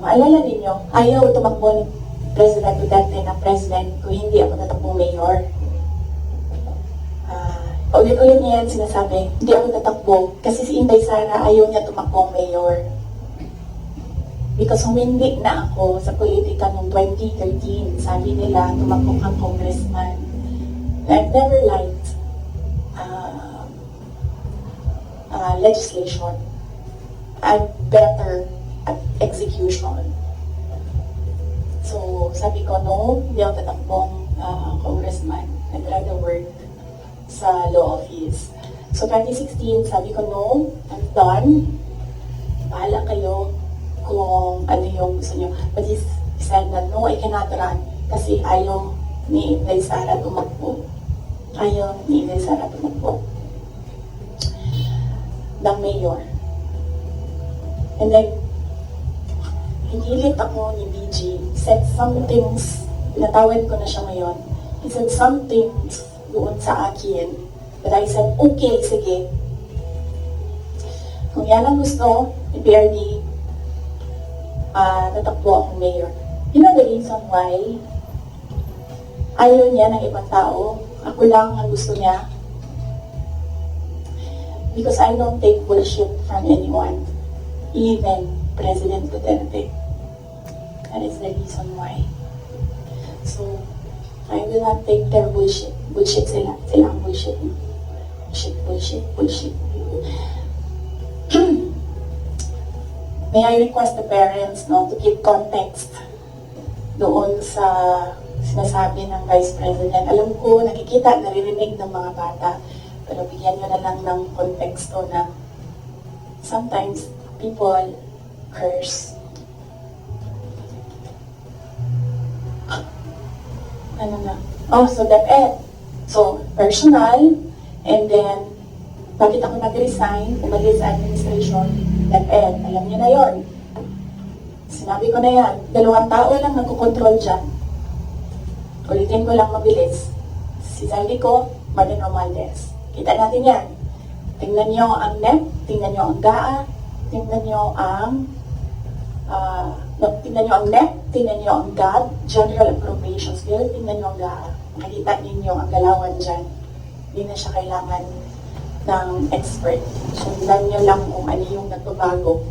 Maalala ninyo, ayaw tumakbo ni President Duterte na president kung hindi ako tatakbong mayor. Ulit-ulit niya yan sinasabi, hindi ako tatakbo kasi si Inday Sara ayaw niya tumakbong mayor. Because humindi na ako sa politika noong 2013, sabi nila tumakbo kang congressman. I've never liked legislation. I'm better at execution. So, sabi ko, no, hindi ako tatakbong congressman. I'd rather work sa law office. So, 2016, sabi ko, no, I'm done. Bahala kayo kung ano yung gusto nyo. But he said that, no, I cannot run. Kasi ayaw ni Inday Sara tumakbo. Ayaw ni Inday Sara tumakbo ng mayor. And then, hinilit ako ni BG, said some things, pinatawad ko na siya ngayon, he said some things doon sa akin, that I said, okay, sige. Kung yan ang gusto, ni PRD, tatakbo akong mayor. You know the reason why? Ayaw niya ng ibang tao, ako lang ang gusto niya. Because I don't take bullshit from anyone, even President Duterte. That is the reason why. So, I will not take their bullshit. Bullshit sila. Sila ang bullshit. Bullshit. May I request the parents to give context doon sa sinasabi ng Vice President. Alam ko, nakikita, naririnig ng mga bata, pero bigyan nyo na lang ng konteksto na sometimes people curse. Ano na? Oh, so DepEd. So, personal, and then, bakit ako nag-resign, umalis sa administration, DepEd. Alam niyo na yon. Sinabi ko na yan, 2 tao lang nagkukontrol dyan. Ulitin ko lang mabilis. Si Saldico, Martin Romualdez. Kita natin yan. Tingnan niyo ang NEP, tingnan niyo ang GAA, tingnan niyo ang tingnan niyo ang NEP, tingnan niyo ang GAB, General Appropriations Bill, tingnan niyo ang GAA. Makikita ninyo ang galawan dyan. Hindi na siya kailangan ng expert. Sundan niyo lang kung ano yung nagbabago.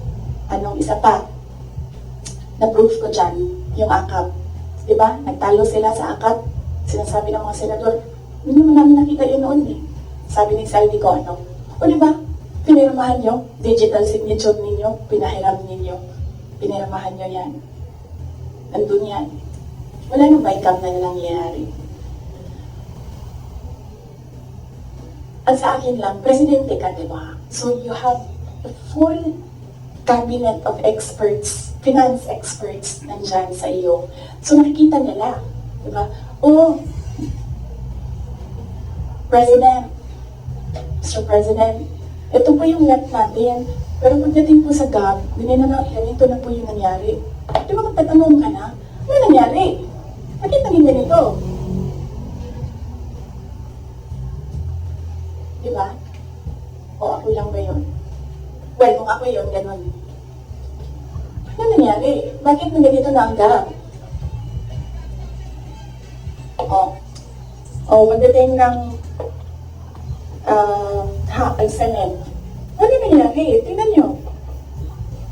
Anong isa pa? Na-proof ko dyan, yung AKAP. Diba? Nagtalo sila sa AKAP. Sinasabi ng mga senador, hindi naman namin nakita yun noon eh. Sabi ni Saldi ko, o diba? Pinirmahan nyo, digital signature ninyo, pinahiram ninyo. Pinirmahan nyo yan. Andun yan. Wala nang bycam na nangyayari. At sa akin lang, presidente ka, diba? So you have a full cabinet of experts, finance experts, nandyan sa iyo. So nakikita nila, diba? Oh, President, Mr. President, ito po yung net natin. Pero pagdating po sa GAB, ganito na po yung nangyari. Di ba magtatanong ka na, ano nangyari? Bakit naging ganito? Di ba? O ako lang ba yun? Well, kung ako yun, ganun. Ano nangyari? Bakit na ganito na ang GAB? Pagdating ng Senate, ano nangyari? Tingnan nyo.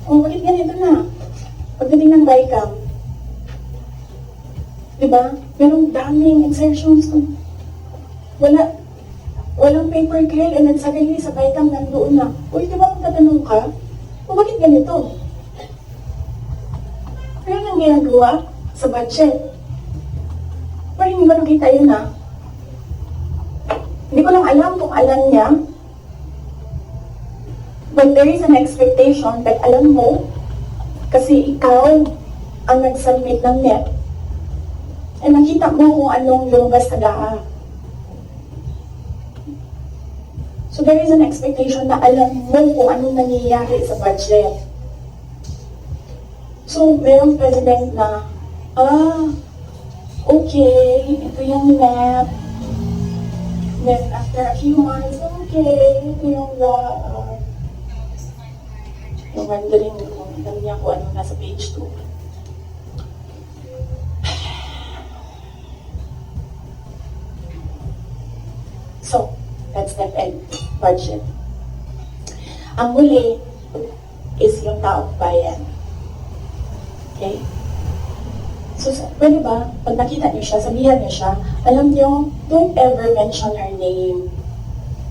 Bakit ganito na? Pagdating ng BICAM, diba? Merong daming insertions. Walang paper trail and then suddenly sa BICAM nandoon na. Uy, diba kung tatanong ka? Bakit ganito? Pero nang ginagawa sa budget. Pero hindi ba nakita yun na? Hindi ko lang alam kung alam niya. But there is an expectation that alam mo, kasi ikaw ang nag-submit ng NEP, ay nakita mo kung anong lumabas sa DAA. So there is an expectation na alam mo kung anong nangyayari sa budget. So mayroong president na, okay, ito yung NEP. Then after a few months, okay, ito yung wondering kung alam niya kung ano nasa page 2. So, that's the budget. Ang muli is yung taong bayan. Okay? So, pwede ba, pag nakita niyo siya, sabihan niyo siya, alam niyo, don't ever mention her name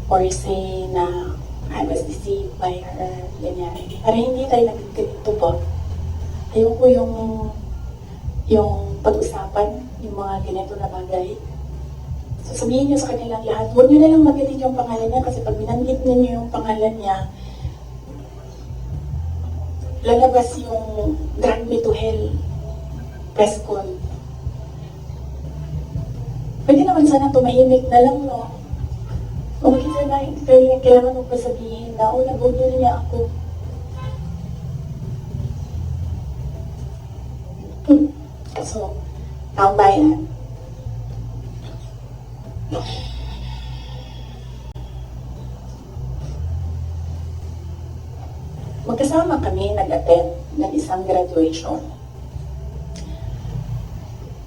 or say na I was deceived by her, ganyan. Para hindi tayo nagganito po. Ayoko yung pag-usapan, yung mga ganito na bagay. So, sabihin niyo sa kanilang lahat, huwag niyo na lang magitin yung pangalan niya kasi pag binanggit niyo yung pangalan niya, lalabas yung drag me to hell press call. Pwede naman sana tumahimik na lang, no? O makita na, kailangan mo pa sabihin na, nabudol niya ako. So, taong bayan. Magkasama kami nag-attend ng isang graduation.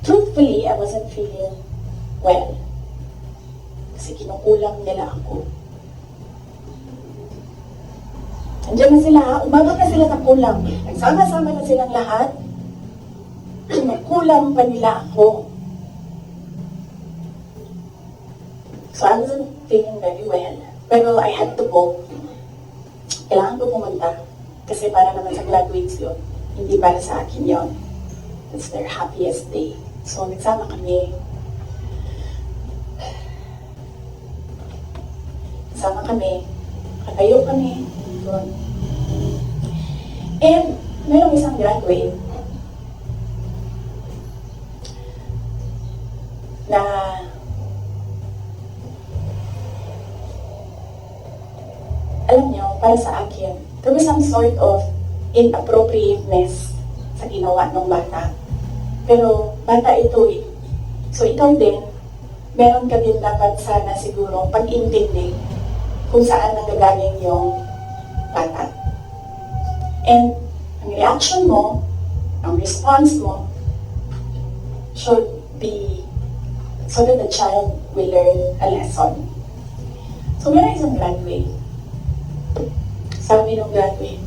Truthfully, I wasn't feeling well. Kasi kinukulang nila ako. Andiyan na sila, umabot na sila sa kulang. Nagsama-sama na silang lahat. Kinukulang pa nila ako. So I wasn't feeling very well. Pero I had to go. Kailangan ko pumunta. Kasi para naman sa graduates yun. Hindi para sa akin yun. It's their happiest day. So, nagsama kami. Nagsama kami. Katayo kami. Doon. And, mayroong isang graduate na alam niyo, para sa akin, there was some sort of inappropriateness sa ginawa ng bata. Pero bata ito eh. So ikaw din, meron ka din dapat sana siguro pag-intindi kung saan nagagaling yung bata. And ang reaction mo, ang response mo, should be so that the child will learn a lesson. So meron isang graduate. Sabi ng graduate,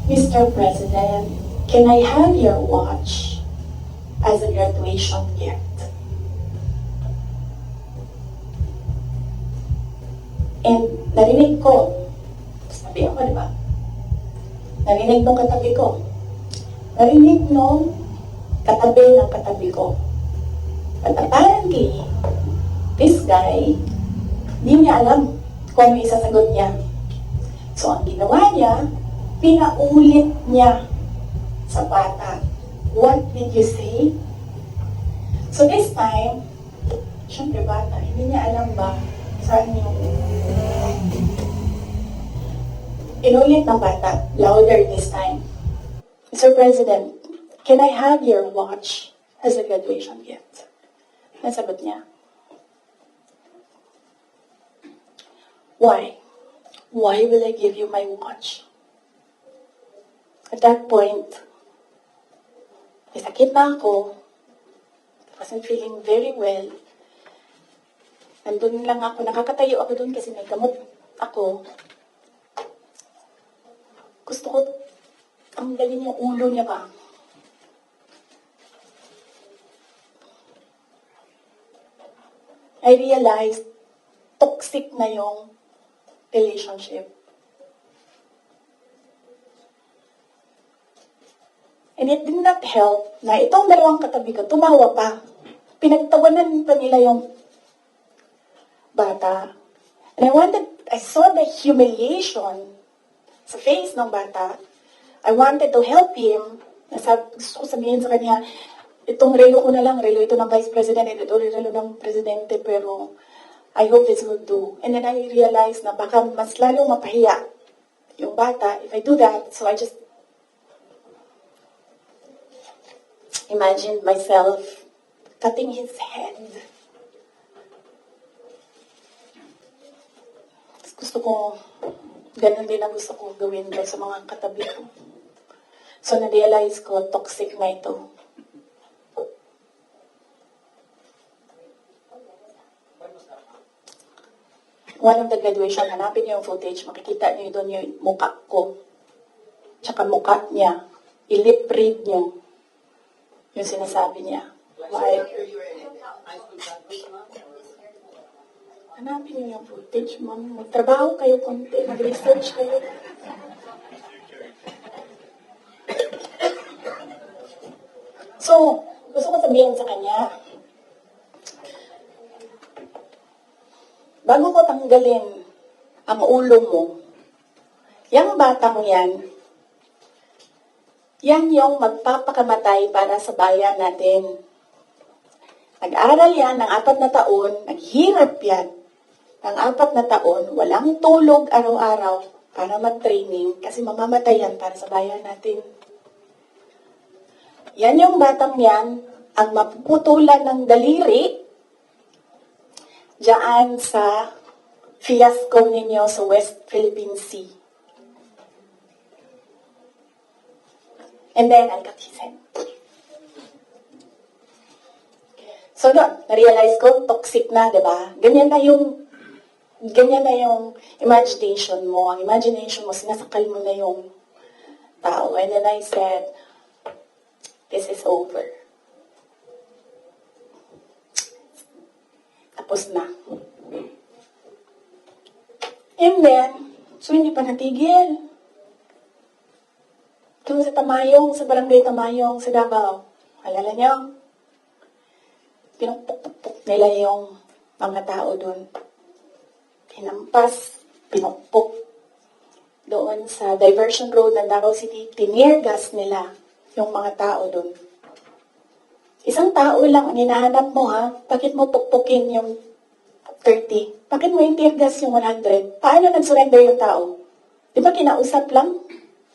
Mr. President, can I have your watch as a graduation gift? And narinig ko, sabi ako, di ba? Narinig nung katabi ko. Narinig nung katabi ng katabi ko. But apparently, this guy, hindi niya alam kung ano isasagot niya. So, ang ginawa niya, pinaulit niya sa bata. What did you say? So this time, syempre bata, hindi niya alam ba saan yung Inulit ng bata, louder this time. Mr. President, can I have your watch as a graduation gift? Nasagot niya. Why? Why will I give you my watch? At that point, may sakit na ako. I wasn't feeling very well. Nandun lang ako, nakakatayo ako dun kasi may gamot ako. Gusto ko tanggalin yung ulo niya ba? I realized toxic na yung relationship. And it did not help na itong dalawang katabi ko, tumawa pa. Pinagtawanan pa nila yung bata. And I saw the humiliation sa face ng bata. I wanted to help him. Gusto ko sabihin sa kanya, itong relo ko na lang, relo ito ng Vice President, ito relo ng Presidente, pero I hope this will do. And then I realized na baka mas lalo mapahiya yung bata if I do that. So I just imagined myself cutting his head. Gusto ko, ganun din ang gusto ko gawin dahil sa mga katabi ko. So na-realize ko, toxic na ito. One of the graduation, hanapin niyo yung footage, makikita niyo doon yung mukha ko. Tsaka mukha niya. I-lip read niyo yung sinasabi niya. Why? Hanapin niyo yung footage, ma'am. Magtrabaho kayo konti, mag-research kayo. So, gusto ko sabihin sa kanya, bago ko tanggalin ang ulo mo, yung batang yan yung magpapakamatay para sa bayan natin. Nag-aral yan ng 4 na taon, naghirap yan ng 4 na taon, walang tulog araw-araw para mag-training kasi mamamatay yan para sa bayan natin. Yan yung batang yan, ang mapuputulan ng daliri diyan sa fiasco ninyo sa West Philippine Sea. And then, I'll cut his head. So, doon, na-realize ko, toxic na, di ba? Ganyan na yung imagination mo. Ang imagination mo, sinasakal mo na yung tao. And then I said, this is over. Tapos na. And then, so hindi pa natigil. Doon sa Tamayong, sa barangay Tamayong, sa Davao. Alala niyo? Pinupok-pok nila yung mga tao doon. Hinampas, pinupok. Doon sa diversion road ng Davao City, tinirgas nila yung mga tao doon. Isang tao lang ang hinahanap mo, ha? Bakit mo pukpukin yung 30? Bakit mo itirgas yung 100? Paano nag-surrender yung tao? Di ba kinausap lang?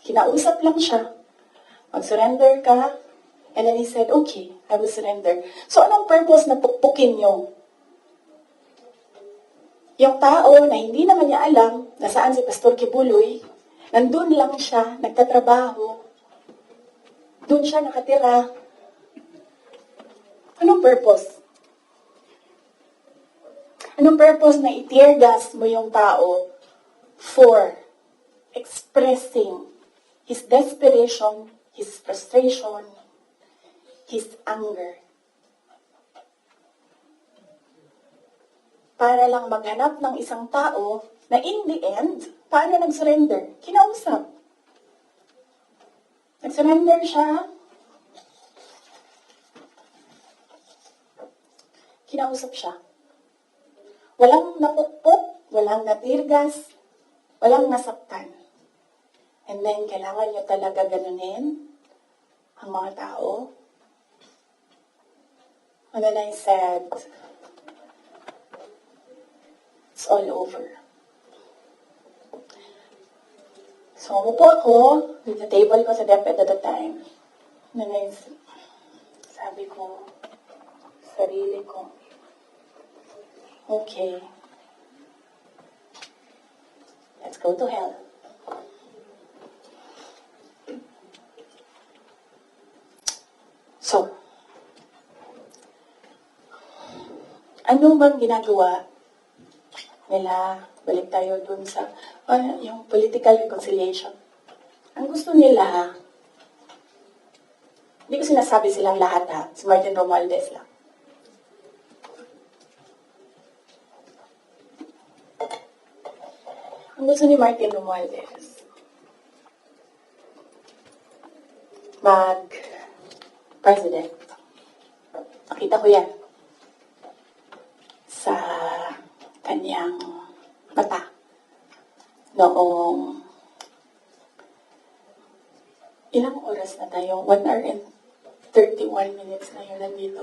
Kinausap lang siya. Mag-surrender ka. And then he said, okay, I will surrender. So anong purpose na pukpukin nyo? Yung tao na hindi naman niya alam na saan si Pastor Kibuloy, nandun lang siya, nagtatrabaho. Doon siya nakatira. Anong purpose? Anong purpose na i-tear gas mo yung tao for expressing his desperation, his frustration, his anger? Para lang maghanap ng isang tao na in the end, paano nag-surrender? Kinausap. Nag-surrender siya. Kinausap siya. Walang napukpok, walang natirgas, walang nasaktan. And then, kailangan nyo talaga ganunin ang mga tao. And then I said, it's all over. So, umupo ako with the table ko sa DepEd at the time. Then sabi ko, sarili ko, okay, let's go to hell. So, ano bang ginagawa nila? Balik tayo dun sa yung political reconciliation. Ang gusto nila, hindi ko sinasabi silang lahat ha, si Martin Romualdez lang. Ang gusto ni Martin Romualdez, mag-president. Nakita ko yan sa kanyang mata noong ilang oras na tayo? 1 hour and 31 minutes na yun nandito.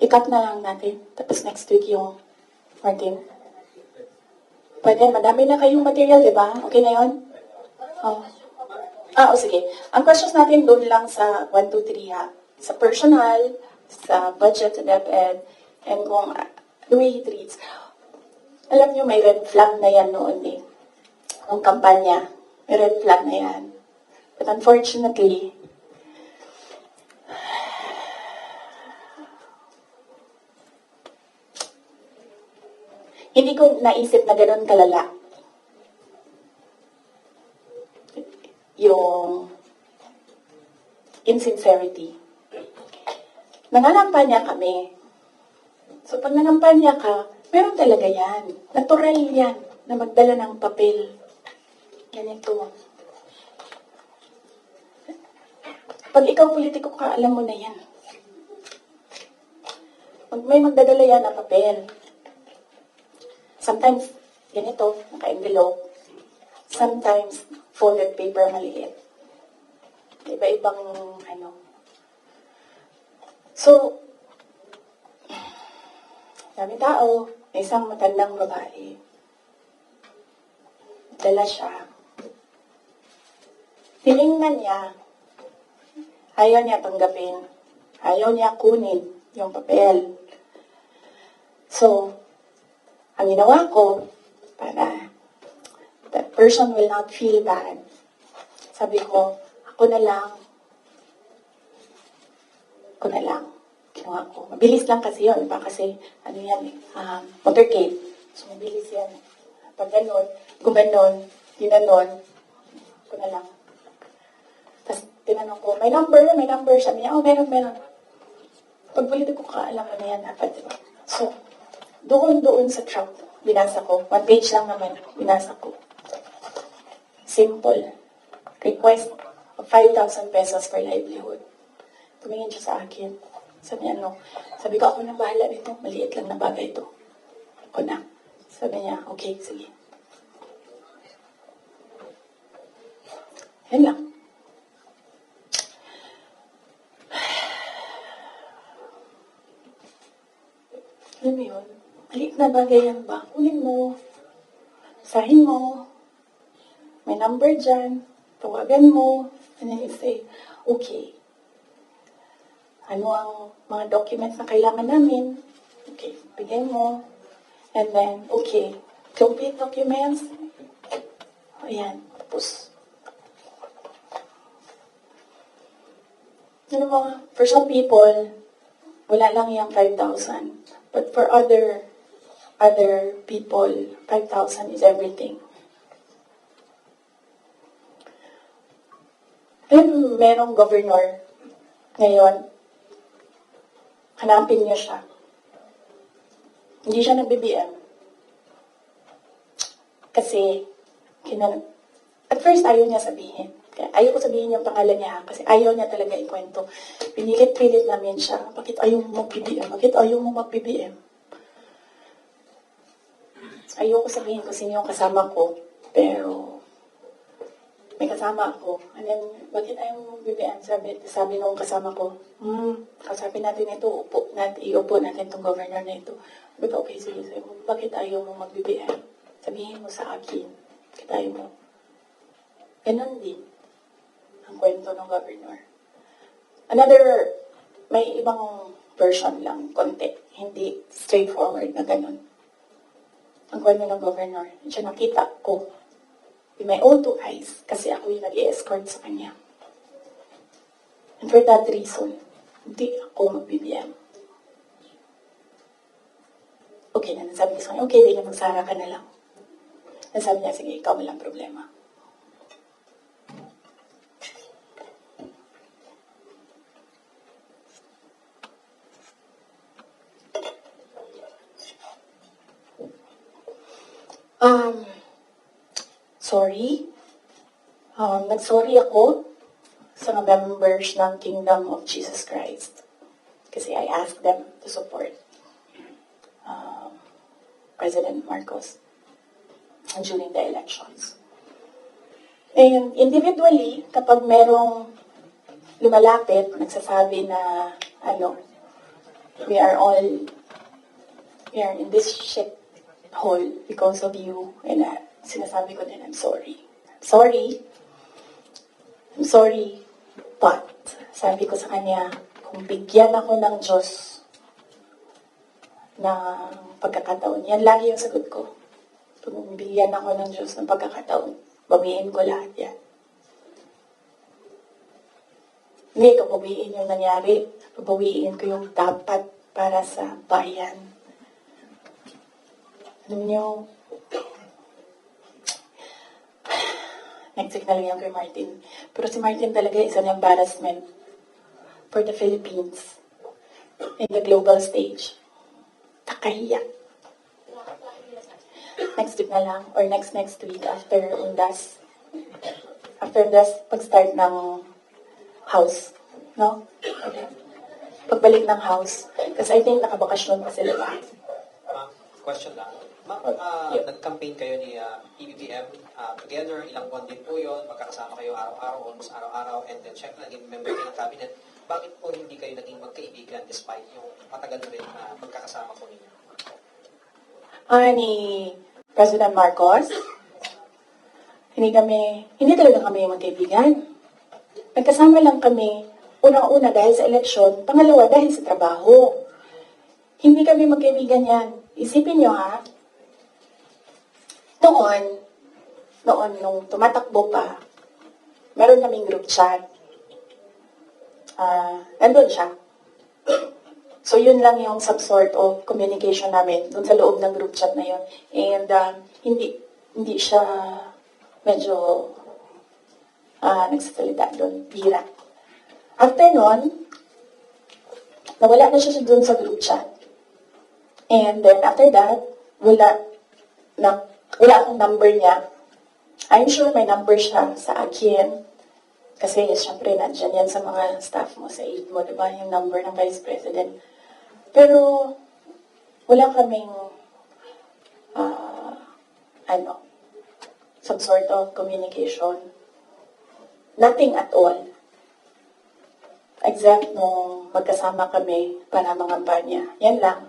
I-cut na lang natin. Tapos next week yung Martin. Pwede, madami na kayong material, di ba? Okay na yun? Oh. Sige. Ang questions natin doon lang sa 1, 2, 3 ha. Sa personal, sa budget, sa DepEd, and kung the way he treats. Alam nyo, may red flag na yan noon eh. Kung kampanya, may red flag na yan. But unfortunately, hindi ko naisip na gano'n kalala yung insincerity. Nangangampanya kami. So, pag nangampanya ka, meron talaga yan. Natural yan na magdala ng papel. Ganito. Pag ikaw politiko ka, alam mo na yan. Pag may magdadala yan ng papel, sometimes, ganito, naka-envelope. Sometimes, folded paper maliit. Iba-ibang, So, dami tao, may isang matandang babae. Dala siya. Tiningnan niya, ayaw niya tanggapin, ayaw niya kunin yung papel. So, ang ginawa ko, para that person will not feel bad, sabi ko, ako na lang. Ginawa ko. Mabilis lang kasi yun, pa kasi, motorcade. So, mabilis yan. Pag ganon, gumanon, ginanon, ako na lang. Tapos, tinanong ko, may number. Sabi niya, meron. Pag politiko ka, alam mo na yan, dapat, diba? So, doon sa truck, binasa ko. 1 page lang naman, binasa ko. Simple. Request of 5,000 pesos for livelihood. Tumingin siya sa akin. Sabi niya, Sabi ko, ako na bahala nito. Maliit lang na bagay ito. Ako na. Sabi niya, okay, sige. Yan lang. Alam mo yun? Maliit na bagay yan ba? Kunin mo. Sahin mo. May number dyan. Tawagan mo. And then you say, okay. Ano ang mga documents na kailangan namin? Okay, bigay mo. And then, okay. Complete documents. Ayan. Tapos, for some people, wala lang yung 5,000. But for other people, 5,000 is everything. Alam, merong governor ngayon, hanapin niyo siya. Hindi siya nag-BBM. Kasi, at first ayaw niya sabihin. Kaya ayaw ko sabihin yung pangalan niya kasi ayaw niya talaga ikwento. Pinilit-pilit namin siya. Bakit ayaw mo mag-BBM? Bakit ayaw mo mag-BBM? Ayaw ko sabihin kung sino yung kasama ko. Pero, may kasama kasama ako. And then, bakit ayaw mo BBM? Sabi nung kasama ko, kausapin natin ito, iupo natin itong governor na ito. Sabi ko, okay, sige. Sabi ko, bakit ayaw mo mag-BBM? Sabihin mo sa akin. Bakit ayaw mo? Ganon din ang kwento ng governor. May ibang version lang, konti. Hindi straightforward na ganon. Ang kwento ng governor, siya nakita ko with my own two eyes kasi ako yung nag-i-escort sa kanya. And for that reason, hindi ako mag-BBM. Okay na, nasabi ko sa kanya, okay, din magsara ka na lang. Nasabi niya, sige, ikaw walang problema. Sorry. Nag-sorry ako sa mga members ng Kingdom of Jesus Christ. Kasi I asked them to support President Marcos during the elections. And individually, kapag merong lumalapit, nagsasabi na, we are in this shit hole because of you, and sinasabi ko din, I'm sorry. I'm sorry, but sabi ko sa kanya, kung bigyan ako ng Diyos ng pagkakataon, yan lagi yung sagot ko. Kung bigyan ako ng Diyos ng pagkakataon, bawiin ko lahat yan. Hindi ko bawiin yung nangyari, bawiin ko yung dapat para sa bayan. Alam niyo, next week na lang yan kay Martin. Pero si Martin talaga is an embarrassment for the Philippines in the global stage. Nakahiya. Next week na lang, or next week after Undas. After Undas, pag-start ng house. No? Pagbalik ng house. Kasi I think nakabakasyon pa sila ba? Question lang. Ma'am, nag-campaign kayo ni PBBM together, ilang buwan din po yun, magkakasama kayo araw-araw, almost araw-araw, and then syempre naging member kayo ng cabinet. Bakit po hindi kayo naging magkaibigan despite yung matagal na rin magkakasama po ninyo? Ni President Marcos, hindi talaga kami magkaibigan. Nagkasama lang kami, unang-una dahil sa eleksyon, pangalawa dahil sa trabaho. Hindi kami magkaibigan yan. Isipin nyo ha, noon nung tumatakbo pa, meron kaming group chat. Nandun siya. So yun lang yung some sort of communication namin dun sa loob ng group chat na yun. And hindi siya medyo nagsasalita dun, bira. After nun, nawala na siya dun sa group chat. And then after that, wala akong number niya. I'm sure may number siya sa akin. Kasi syempre nandyan yan sa mga staff mo, sa aide mo, diba? Yung number ng Vice President. Pero wala kaming some sort of communication. Nothing at all. Except nung magkasama kami para mangampanya. Yan lang.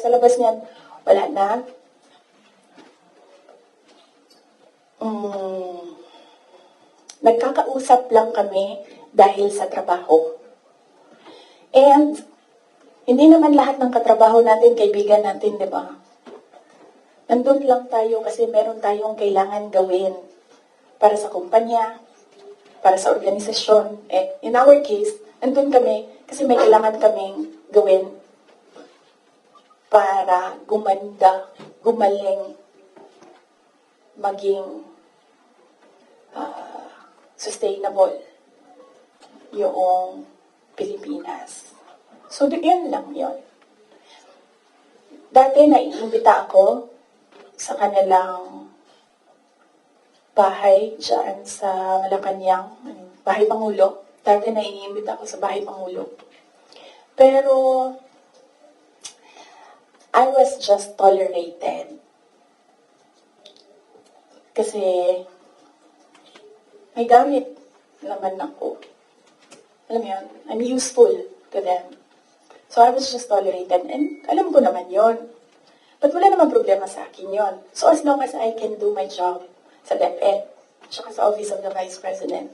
Sa labas niyan, wala na. Nagkakausap lang kami dahil sa trabaho. And hindi naman lahat ng katrabaho natin, kaibigan natin, di ba? Nandun lang tayo kasi meron tayong kailangan gawin para sa kumpanya, para sa organisasyon. In our case, nandun kami kasi may kailangan kaming gawin para gumanda, gumaling, maging sustainable yung Pilipinas. So, yun lang yun. Dati naiimbita ako sa kanilang bahay dyan sa Malacanang, Bahay Pangulo. Dati naiimbita ako sa Bahay Pangulo. Pero, I was just tolerated. Kasi, may gamit naman ako. Alam mo yun, I'm useful to them. So I was just tolerated. And alam ko naman yon. But wala naman problema sa akin yon. So as long as I can do my job sa DepEd, tsaka sa Office of the Vice President,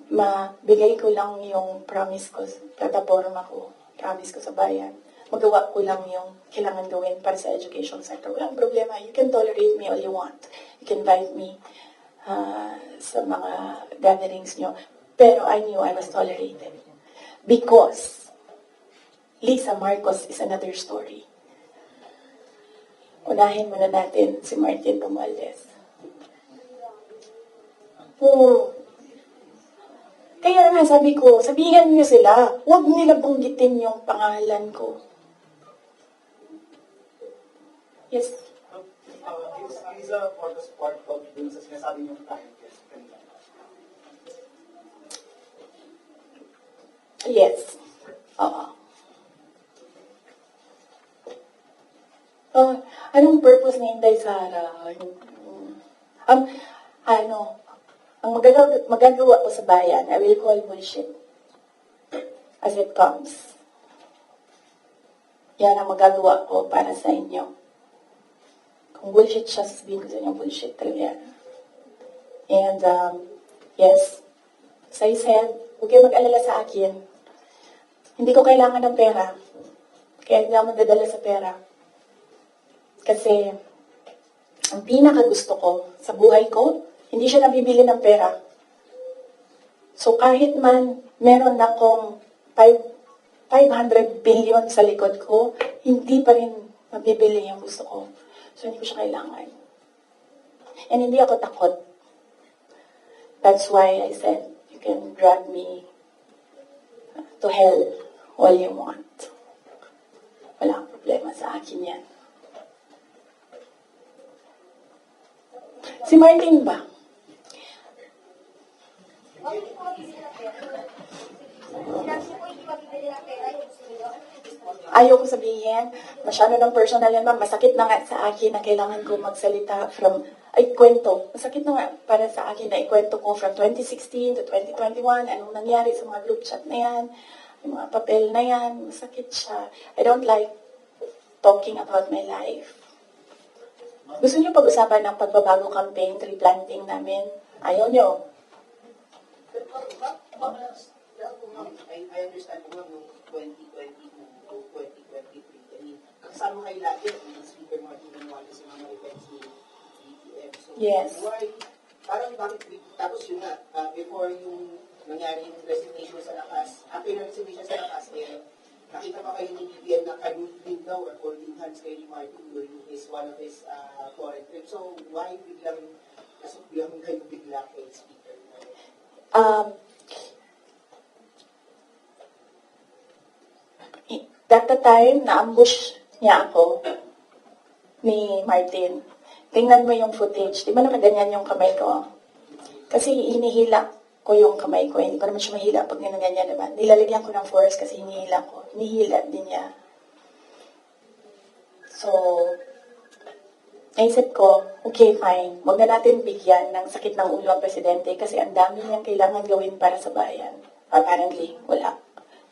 mabigay ko lang yung promise ko, plataforma ko, promise ko sa bayan. Magawa ko lang yung kailangan gawin para sa education sector. Walang problema. You can tolerate me all you want. You can invite me sa mga gatherings nyo. Pero I knew I was tolerated. Because Lisa Marcos is another story. Unahin muna natin si Martin Romualdez. Kaya nga sabi ko, sabihan niyo sila, huwag nila banggitin yung pangalan ko. Yes. Is Lisa Marcos part of dun sa sinasabi niyong time test kanina? Yes. Oo. Anong purpose ni Inday Sara? Ang magagawa ko sa bayan, I will call bullshit as it comes. Yan ang magagawa ko para sa inyo. Kung bullshit siya, sasabihin ko sa inyo, bullshit talaga yan. And, yes, as I said, huwag kayo mag-alala sa akin. Hindi ko kailangan ng pera. Kaya hindi ako magdadala sa pera. Kasi, ang pinakagusto ko sa buhay ko, hindi siya nabibili ng pera. So, kahit man meron akong 500 billion sa likod ko, hindi pa rin mabibili yung gusto ko. So, hindi ko siya kailangan. And hindi ako takot. That's why I said, you can drag me to hell all you want. Walang problema sa akin yan. Si Martin ba? Ayaw ko sabihin, masyado ng personal yan, ma'am. Masakit na nga sa akin na kailangan ko magsalita kwento. Masakit na nga para sa akin na ikwento ko from 2016 to 2021, anong nangyari sa mga group chat na yan, yung mga papel na yan, masakit siya. I don't like talking about my life. Gusto niyo pag-usapan ng pagbabago campaign, tree planting namin? Ayaw niyo. I understand po ma'am yung 2022 to 2023. Kasama kayo lagi yung Speaker Martin Romualdez sa mga events ni BBM. So, Yes. why, parang bakit, tapos yun na, before yung nangyari yung resignation sa lakas, after yung resignation sa lakas, nakita pa kayo ni BBM na kanutin daw or holding hands kayo ni Martin during one of his foreign trips. So, why biglang nasukbihan kayo bigla kay Speaker? That the time, na-ambush niya ako ni Martin. Tingnan mo yung footage. Di ba naman ganyan yung kamay ko? Kasi hinihila ko yung kamay ko. Hindi ko naman siya mahila pag ganyan naman. Nilalagyan ko ng force kasi hinihila ko. Hinihila din niya. So, naisip ko, okay, fine. Huwag na natin bigyan ng sakit ng ulo ang presidente kasi ang dami niyang kailangan gawin para sa bayan. Apparently, wala.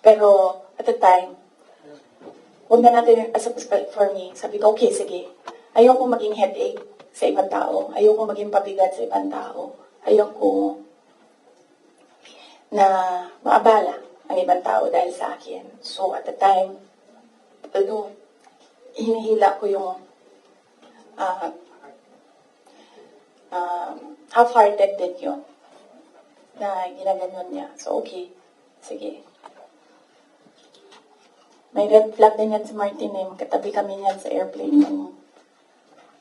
Pero, at the time, huwag na natin, for me, sabi ko, okay, sige. Ayoko maging headache sa ibang tao. Ayoko maging pabigat sa ibang tao. Ayoko na maabala ang ibang tao dahil sa akin. So, at the time, hinihila ko yung half-hearted din yun na ginaganon niya. So, okay. Sige. May red flag din yan si Martin eh. Magkatabi kami yan sa airplane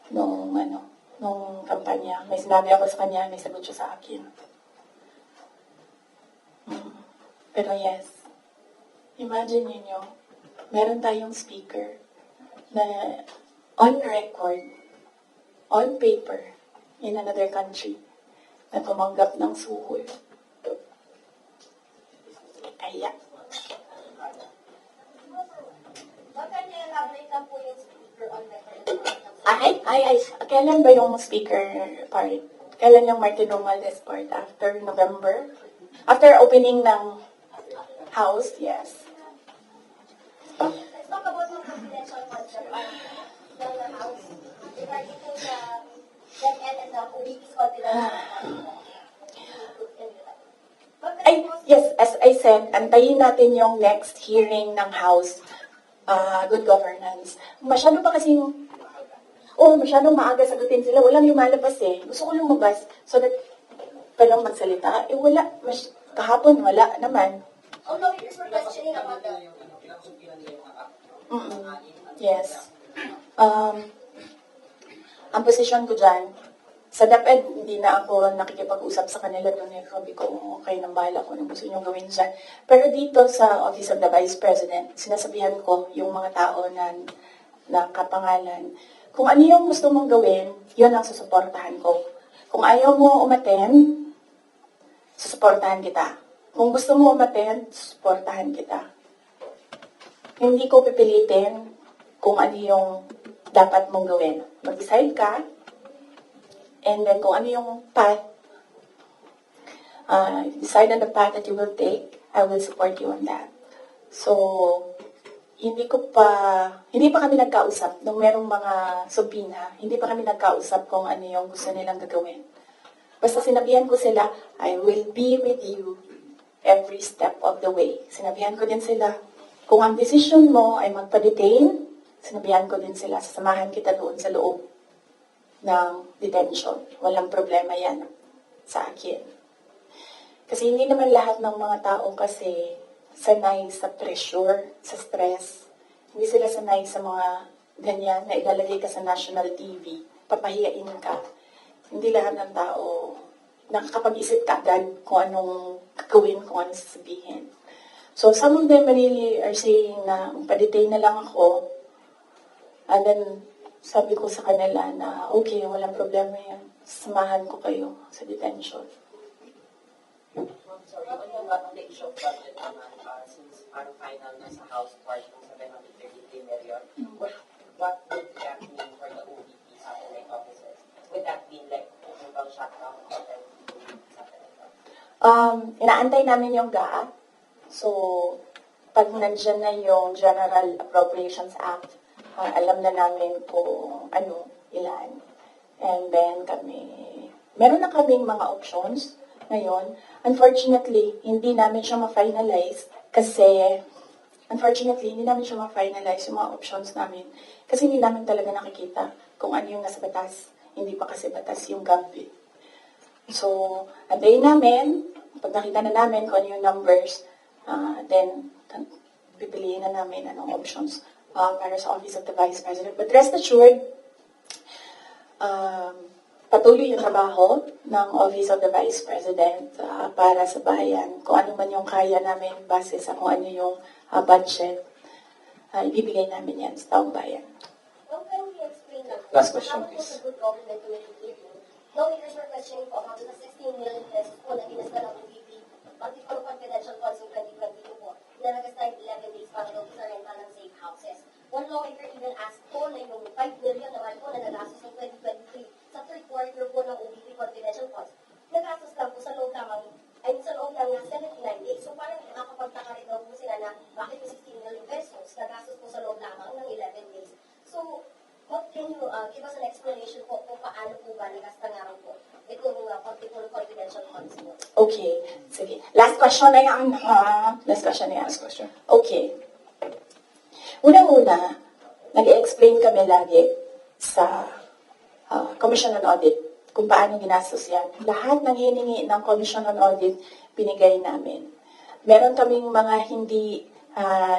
nung kampanya. May sinabi ako sa kanya, may sagot siya sa akin. Pero yes, imagine niyo, meron tayong speaker na on record, on paper, in another country, na tumanggap ng suhol. Kaya, kailan ba yung speaker part? Kailan yung Martin Romualdez part? After November? After opening ng house, yes. Let's talk about yung confidential concept ng house regarding to the DepEd and the OVP's confidential Ay, yes, as I said, antayin natin yung next hearing ng House, Good Governance. Masyado pa kasing, masyadong maaga sagutin sila. Walang lumalabas eh. Gusto ko lumabas so that palang magsalita. Wala. Kahapon, wala naman. Oh, no, because we're questioning about the... Yes. Ang posisyon ko dyan, sa DepEd, hindi na ako nakikipag-usap sa kanila doon. Sabi ko, okay, nang bahala ko, anong gusto niyong gawin dyan. Pero dito sa Office of the Vice President, sinasabihan ko yung mga tao na kapangalan, kung ano yung gusto mong gawin, yun ang susuportahan ko. Kung ayaw mo umattend, susuportahan kita. Kung gusto mo umattend, susuportahan kita. Hindi ko pipilitin kung ano yung dapat mong gawin. Mag-decide ka, and then kung ano yung path, decide on the path that you will take, I will support you on that. So, hindi pa kami nagkausap nung merong mga subpoena, hindi pa kami nagkausap kung ano yung gusto nilang gagawin. Basta sinabihan ko sila, I will be with you every step of the way. Sinabihan ko din sila, kung ang decision mo ay magpa-detain, sinabihan ko din sila, sasamahan kita doon sa loob ng detention. Walang problema yan sa akin. Kasi hindi naman lahat ng mga tao kasi sanay sa pressure, sa stress. Hindi sila sanay sa mga ganyan na ilalagay ka sa national TV, papahiyain ka. Hindi lahat ng tao nakakapag-isip ka agad kung anong gagawin, kung anong sasabihin. So some of them really are saying na pa-detain na lang ako. And then sabi ko sa kanila na okay, walang problema yan. Samahan ko kayo sa detention. Sorry, on the issue of budget naman, since parang final na sa House part ng 733 million, what would that mean for the OVP satellite offices? Would that mean like total shutdown of the satellite offices? Inaantay namin yung GAA. So, pag nandyan na yung General Appropriations Act, alam na namin kung ano, ilan. And then meron na kaming mga options ngayon. Unfortunately, hindi namin siya ma-finalize yung mga options namin. Kasi hindi namin talaga nakikita kung ano yung nasa batas. Hindi pa kasi batas yung GovBill. So, antayin namin, pag nakita na namin kung ano yung numbers, then pipiliin na namin anong options para sa Office of the Vice President. But rest assured, patuloy yung trabaho ng Office of the Vice President para sa bayan. Kung ano man yung kaya namin base sa kung ano yung budget, ibibigay namin yan sa taong bayan. How can we explain that? Last question, please. How good government will it give you? No leaders were questioning po how the 16 million pesos po na ginasta ng OVP, pati po confidential funds in 2022 po, nalagas tayo 11 days para daw sa rental ng safe houses. One lawmaker even asked po na yung 5 million naman po na nagastos ng 2023 sa third quarter po ng OVP confidential funds. Nagastos lang po sa loob lang ng 79 days. So parang nakakapagtaka rin daw po sila na bakit yung 16 million pesos nagastos po sa loob lamang ng 11 days. So, what can you give us an explanation po kung paano po ba nagasta nga rin po itong particular confidential funds po? Okay, sige. Last question na yan. Last question. Okay. Unang-una, nag-explain kami lagi sa Commission on Audit kung paano ginastos yan. Lahat ng hiningi ng Commission on Audit, binigay namin. Meron kaming mga hindi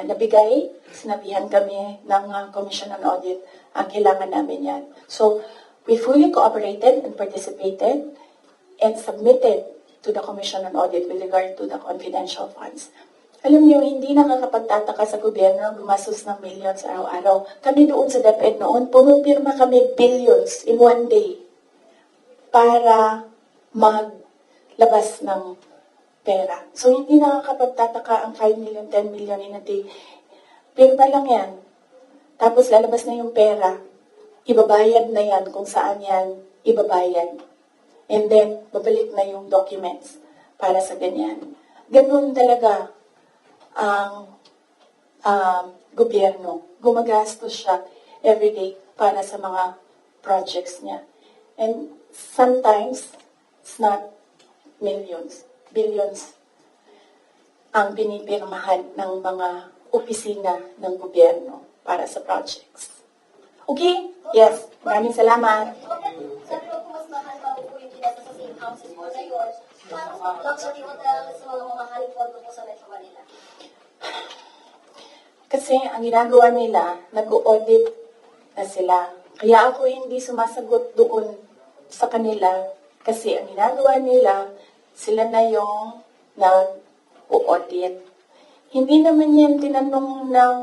nabigay, sinabihan kami ng Commission on Audit, ang kailangan namin yan. So, we fully cooperated and participated and submitted to the Commission on Audit with regard to the confidential funds. Alam niyo, hindi nakakapagtataka sa gobyerno gumastos ng millions araw-araw. Kami doon sa DepEd noon, pumipirma kami billions in one day para maglabas ng pera. So, hindi nakakapagtataka ang 5 million, 10 million in a day. Pirma lang yan. Tapos lalabas na yung pera. Ibabayad na yan kung saan yan ibabayad. And then, babalik na yung documents para sa ganyan. Ganun talaga ang gobyerno. Gumagastos siya everyday para sa mga projects niya. And sometimes, it's not millions, billions ang binipirmahan ng mga opisina ng gobyerno para sa projects. Okay? Yes. Maraming salamat. Sabi ko kung mas mahal pa po yung pinasa sa same houses po ngayon, parang luxury hotel sa mga mamahaling kondo po sa Metro Manila. Kasi ang ginagawa nila, nag-audit na sila. Kaya ako hindi sumasagot doon sa kanila. Kasi ang ginagawa nila, sila na yung nag-audit. Hindi naman yan tinanong ng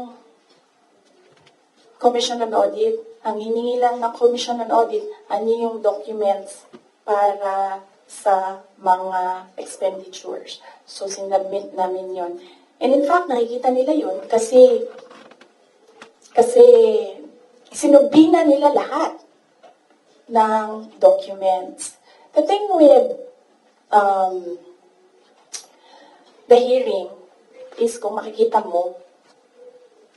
Commission on Audit. Ang hiningi lang ng Commission on Audit, ano yung documents para sa mga expenditures. So, sinabmit namin yon. And in fact, nakikita nila yun kasi sinubina nila lahat ng documents. The thing with the hearing is kung makikita mo,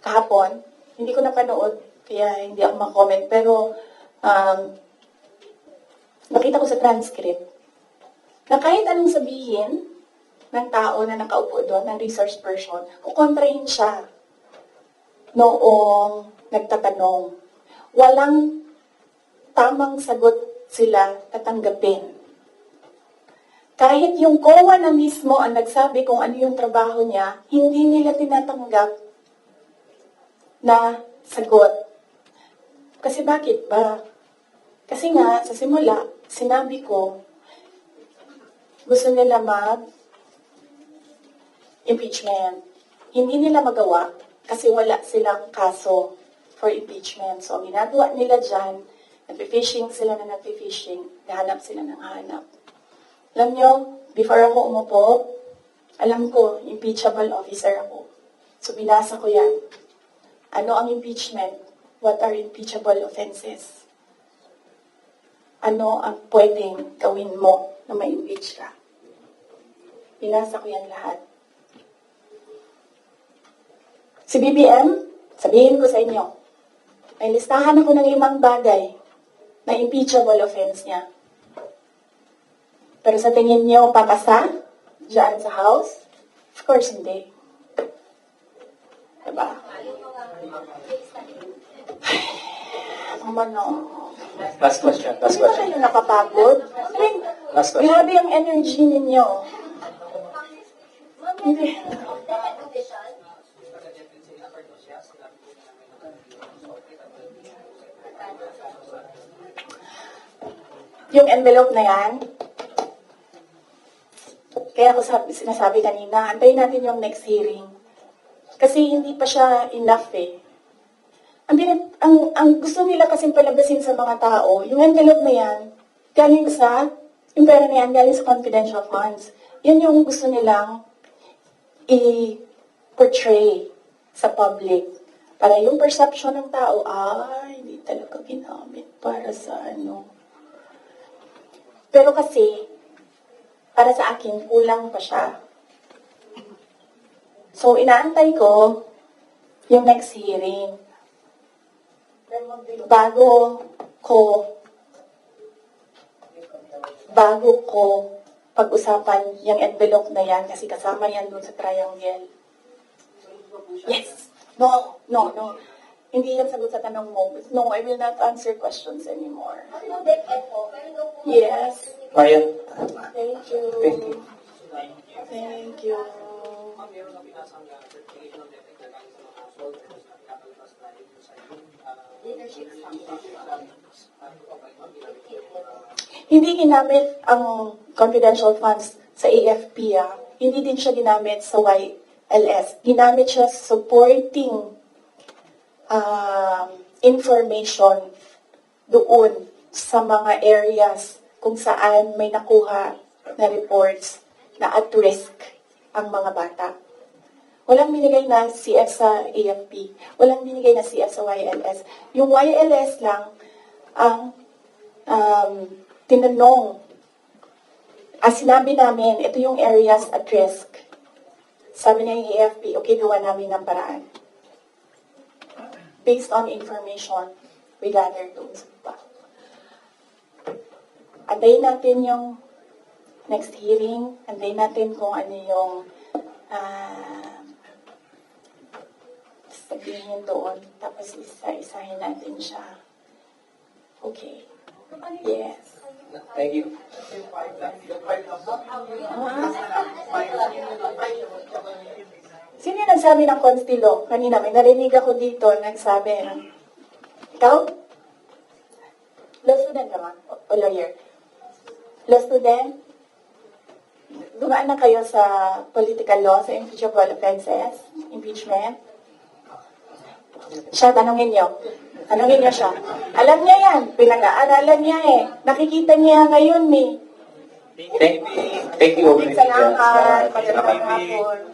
kahapon, hindi ko napanood, kaya hindi ako mag-comment, pero nakita ko sa transcript na kahit anong sabihin ng tao na nakaupo doon, ng resource person, kukontrahin siya noong nagtatanong. Walang tamang sagot sila tatanggapin. Kahit yung COA na mismo ang nagsabi kung ano yung trabaho niya, hindi nila tinatanggap na sagot. Kasi bakit ba? Kasi nga, sa simula, sinabi ko, gusto nila impeachment. Hindi nila magawa kasi wala silang kaso for impeachment. So, ang ginagawa nila dyan, nagpi-fishing sila na nagpi-fishing, nahanap sila ng hanap. Alam nyo, before ako umupo, alam ko, impeachable officer ako. So, binasa ko yan. Ano ang impeachment? What are impeachable offenses? Ano ang pwedeng gawin mo na ma-impeach ka? Binasa ko yan lahat. Si BBM, sabihin ko sa inyo, may listahan ako ng 5 bagay na impeachable offense niya. Pero sa tingin niyo, papasa dyan sa House? Of course, hindi. Diba? Ano? Last question. Last Hindi ba question. kayo napapagod? I mean, Last question. grabe ang energy ninyo. Hindi. Yung envelope na yan, kaya ako sinasabi kanina, antayin natin yung next hearing. Kasi hindi pa siya enough eh. Ang gusto nila kasing palabasin sa mga tao, yung envelope na yan, yung pera na yan, galing sa confidential funds. Yan yung gusto nilang i-portray sa public. Para yung perception ng tao, hindi talaga ginamit para sa ano. Pero kasi, para sa akin, kulang pa siya. So, inaantay ko yung next hearing. Bago ko pag-usapan yung envelope na yan, kasi kasama yan dun sa triangle. Yes. No. Hindi yan sagot sa tanong mo. No, I will not answer questions anymore. Yes. Marian. Thank you. Thank you. Thank you. Meron na pinasang certification of DepEd na galing sa mga household na nakalabas na yun sa Leadership. Hindi ginamit ang confidential funds sa AFP. Hindi din siya ginamit sa YLS. Ginamit siya supporting information doon sa mga areas kung saan may nakuha na reports na at risk ang mga bata. Walang binigay na CF sa AFP. Walang binigay na CF sa YLS. Yung YLS lang ang tinanong sinabi namin, ito yung areas at risk. Sabi ng AFP, okay, gawa namin ng paraan. Based on information we gathered doon sa baba. Antayin natin yung next hearing. Antayin natin kung ano yung sabihin doon. Tapos isa-isahin natin siya. Okay. Yes. Thank you. Sino yung nagsabi ng Constilo? Kanina, may narinig ako dito, nagsabi, ikaw? Law student ka ba? O lawyer? Law student? Dumaan na kayo sa political law, sa impeachable offenses, impeachment? Siya, tanongin niyo. Tanongin niyo siya. Alam niya yan. Pinag-aaralan niya eh. Nakikita niya ngayon eh. Thank you. Salamat. Magandang hapon.